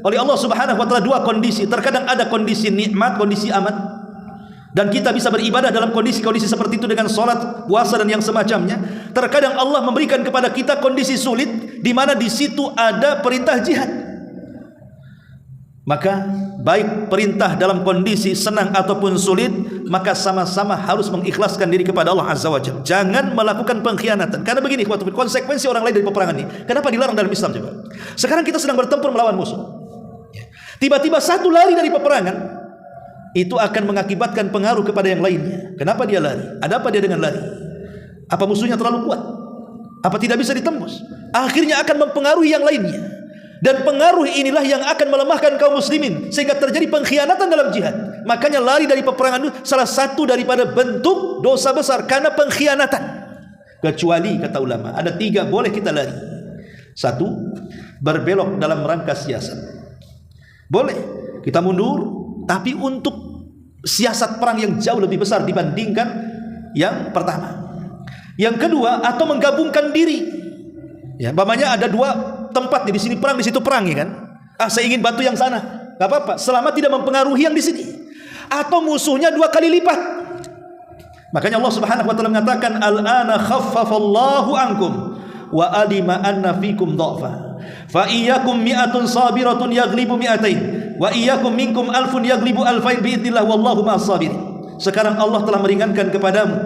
oleh Allah Subhanahu wa taala 2 kondisi. Terkadang ada kondisi nikmat, kondisi aman, dan kita bisa beribadah dalam kondisi-kondisi seperti itu dengan sholat, puasa dan yang semacamnya. Terkadang Allah memberikan kepada kita kondisi sulit, di mana di situ ada perintah jihad. Maka baik perintah dalam kondisi senang ataupun sulit, maka sama-sama harus mengikhlaskan diri kepada Allah Azza wa Jalla. Jangan melakukan pengkhianatan. Karena begini, konsekuensi orang lain dari peperangan ini. Kenapa dilarang dalam Islam coba? Sekarang kita sedang bertempur melawan musuh. Tiba-tiba satu lari dari peperangan, itu akan mengakibatkan pengaruh kepada yang lainnya. Kenapa dia lari? Ada apa dia dengan lari? Apa musuhnya terlalu kuat? Apa tidak bisa ditembus? Akhirnya akan mempengaruhi yang lainnya. Dan pengaruh inilah yang akan melemahkan kaum muslimin, sehingga terjadi pengkhianatan dalam jihad. Makanya lari dari peperangan itu salah satu daripada bentuk dosa besar, karena pengkhianatan. Kecuali kata ulama, ada 3 boleh kita lari. 1, berbelok dalam rangka siasat. Boleh kita mundur, tapi untuk siasat perang yang jauh lebih besar dibandingkan yang pertama. Yang kedua, atau menggabungkan diri. Ya, umpamanya ada 2 tempat, di sini perang, di situ perang, ya kan? Saya ingin bantu yang sana, nggak apa-apa, selama tidak mempengaruhi yang di sini. Atau musuhnya 2 kali lipat. Makanya Allah Subhanahu wa taala mengatakan, al-ana khaffafallahu ankum wa alima anna fikum dha'fa. Fa iyyakum mi'atun sabiratun yaghlibu mi'atain wa iyyakum minkum alfun yaghlibu alfain biidznillah wallahu ma'as sabirin. Sekarang Allah telah meringankan kepadamu.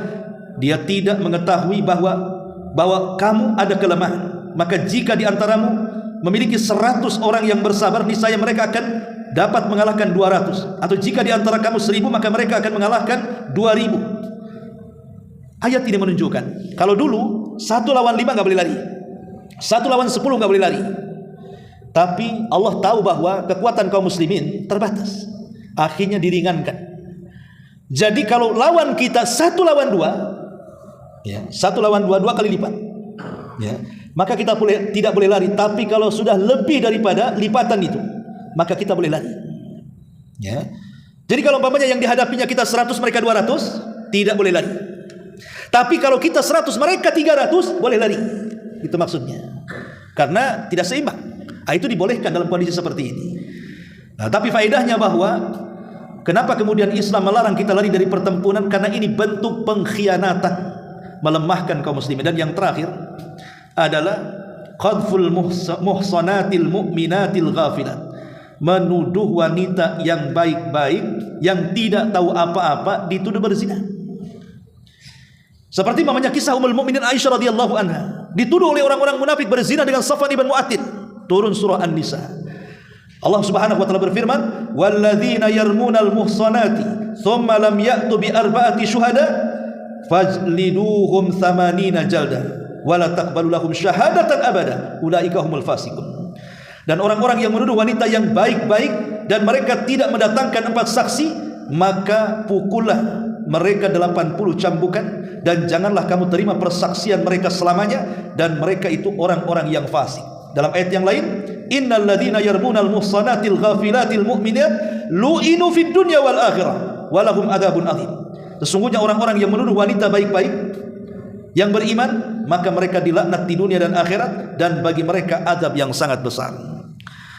Dia tidak mengetahui bahwa kamu ada kelemahan. Maka jika di antaramu memiliki 100 orang yang bersabar, niscaya mereka akan dapat mengalahkan 200. Atau jika di antara kamu 1000, maka mereka akan mengalahkan 2000. Ayat ini menunjukkan, kalau dulu 1 lawan 5 nggak boleh lari, 1 lawan 10 nggak boleh lari. Tapi Allah tahu bahwa kekuatan kaum muslimin terbatas, akhirnya diringankan. Jadi kalau lawan kita 1 lawan 2, ya, 1 lawan 2, 2 kali lipat, ya, maka kita tidak boleh lari. Tapi kalau sudah lebih daripada lipatan itu, maka kita boleh lari. Ya. Jadi kalau umpamanya yang dihadapinya kita 100, mereka 200, tidak boleh lari. Tapi kalau kita 100, mereka 300, boleh lari. Itu maksudnya. Karena tidak seimbang. Itu dibolehkan dalam kondisi seperti ini. Nah, tapi faedahnya bahwa Kenapa kemudian Islam melarang kita lari dari pertempuran? Karena ini bentuk pengkhianatan, melemahkan kaum muslimin. Dan yang terakhir adalah qadful muhsanatil mu'minatil ghafilat, menuduh wanita yang baik-baik, yang tidak tahu apa-apa, dituduh berzina. Seperti mamanya kisah Ummul Mukminin Aisyah radhiyallahu anha, dituduh oleh orang-orang munafik berzina dengan Safwan ibn Mu'attil. Turun surah An-Nisa. Allah Subhanahu wa taala berfirman, "Walladzina yarmunal muhsanati tsumma lam ya'tu bi arba'ati syuhada fajliduhum 80 jalda wa la taqbalu lahum syahadatan abada ulaika humul fasiqun." Dan orang-orang yang menuduh wanita yang baik-baik dan mereka tidak mendatangkan 4 saksi, maka pukullah mereka 80 cambukan, dan janganlah kamu terima persaksian mereka selamanya, dan mereka itu orang-orang yang fasik. Dalam ayat yang lain, innal ladzina yarmunal muhsanatil ghafilatil mu'minat lu'inu fid dunya wal akhirah walahum adzabun adzim. Sesungguhnya orang-orang yang menuduh wanita baik-baik yang beriman, maka mereka dilaknat di dunia dan akhirat, dan bagi mereka azab yang sangat besar.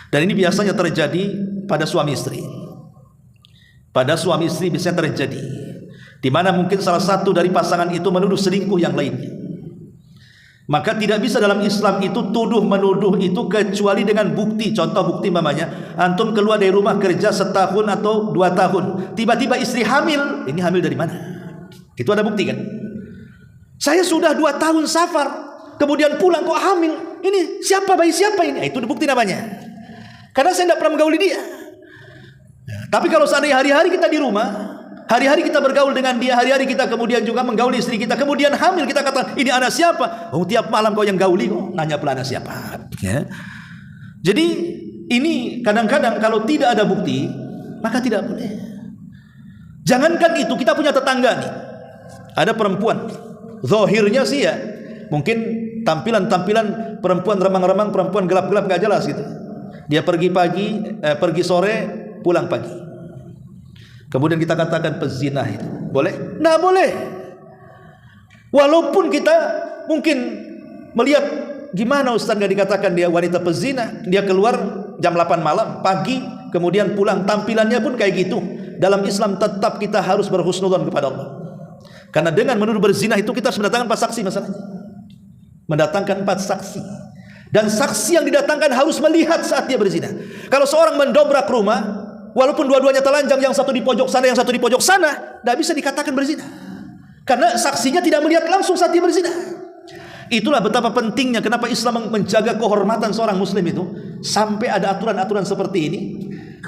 Dan ini biasanya terjadi pada suami istri. Pada suami istri biasanya terjadi, di mana mungkin salah satu dari pasangan itu menuduh selingkuh yang lainnya. Maka tidak bisa dalam Islam itu tuduh menuduh itu kecuali dengan bukti. Contoh bukti mamanya, antum keluar dari rumah kerja setahun atau 2 tahun, tiba-tiba istri hamil. Ini hamil dari mana? Itu ada bukti kan? Saya sudah 2 tahun safar, kemudian pulang kok hamil. Ini siapa, bayi siapa ini? Itu bukti namanya. Karena saya tidak pernah menggauli dia. Tapi kalau seandainya hari-hari kita di rumah, hari-hari kita bergaul dengan dia, hari-hari kita kemudian juga menggauli istri kita, kemudian hamil, kita kata ini anak siapa? Oh, tiap malam kau yang gauli kok, nanya pula anak siapa? Ya. Jadi ini kadang-kadang kalau tidak ada bukti, maka tidak boleh. Jangankan itu, kita punya tetangga nih, ada perempuan, zahirnya sih ya mungkin tampilan perempuan remang-remang, perempuan gelap-gelap gak jelas gitu. Dia pergi pagi, pergi sore, pulang pagi. Kemudian kita katakan pezina itu boleh? Nggak boleh. Walaupun kita mungkin melihat gimana Ustaz nggak dikatakan dia wanita pezina, dia keluar jam 8 malam, pagi, kemudian pulang, tampilannya pun kayak gitu. Dalam Islam tetap kita harus berhusnudzon kepada Allah. Karena dengan menuduh berzina itu kita harus mendatangkan 4 saksi masalahnya. Mendatangkan 4 saksi. Dan saksi yang didatangkan harus melihat saat dia berzina. Kalau seorang mendobrak rumah, walaupun dua-duanya telanjang, yang satu di pojok sana, yang satu di pojok sana, tidak bisa dikatakan berzina. Karena saksinya tidak melihat langsung saat dia berzina. Itulah betapa pentingnya kenapa Islam menjaga kehormatan seorang muslim itu. Sampai ada aturan-aturan seperti ini.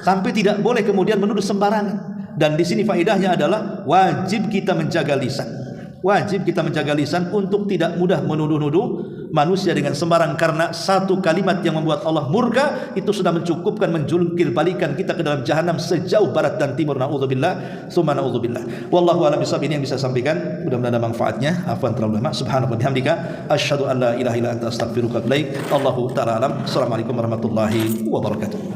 Sampai tidak boleh kemudian menuduh sembarangan. Dan di sini faedahnya adalah wajib kita menjaga lisan. Wajib kita menjaga lisan untuk tidak mudah menuduh-nuduh manusia dengan sembarang, karena satu kalimat yang membuat Allah murka itu sudah mencukupkan menjungkir balikan kita ke dalam jahanam sejauh barat dan timur. Naudzubillah, summa naudzubillah. Wallahu a'lam bishawab. Ini yang bisa sampaikan, mudah-mudahan ada manfaatnya. Afwan terlalu lama. Subhanallah bihamdika asyhadu an la ilaha illa anta astaghfiruka wa atubu ilaik. Allahu ta'ala alam. Assalamualaikum warahmatullahi wabarakatuh.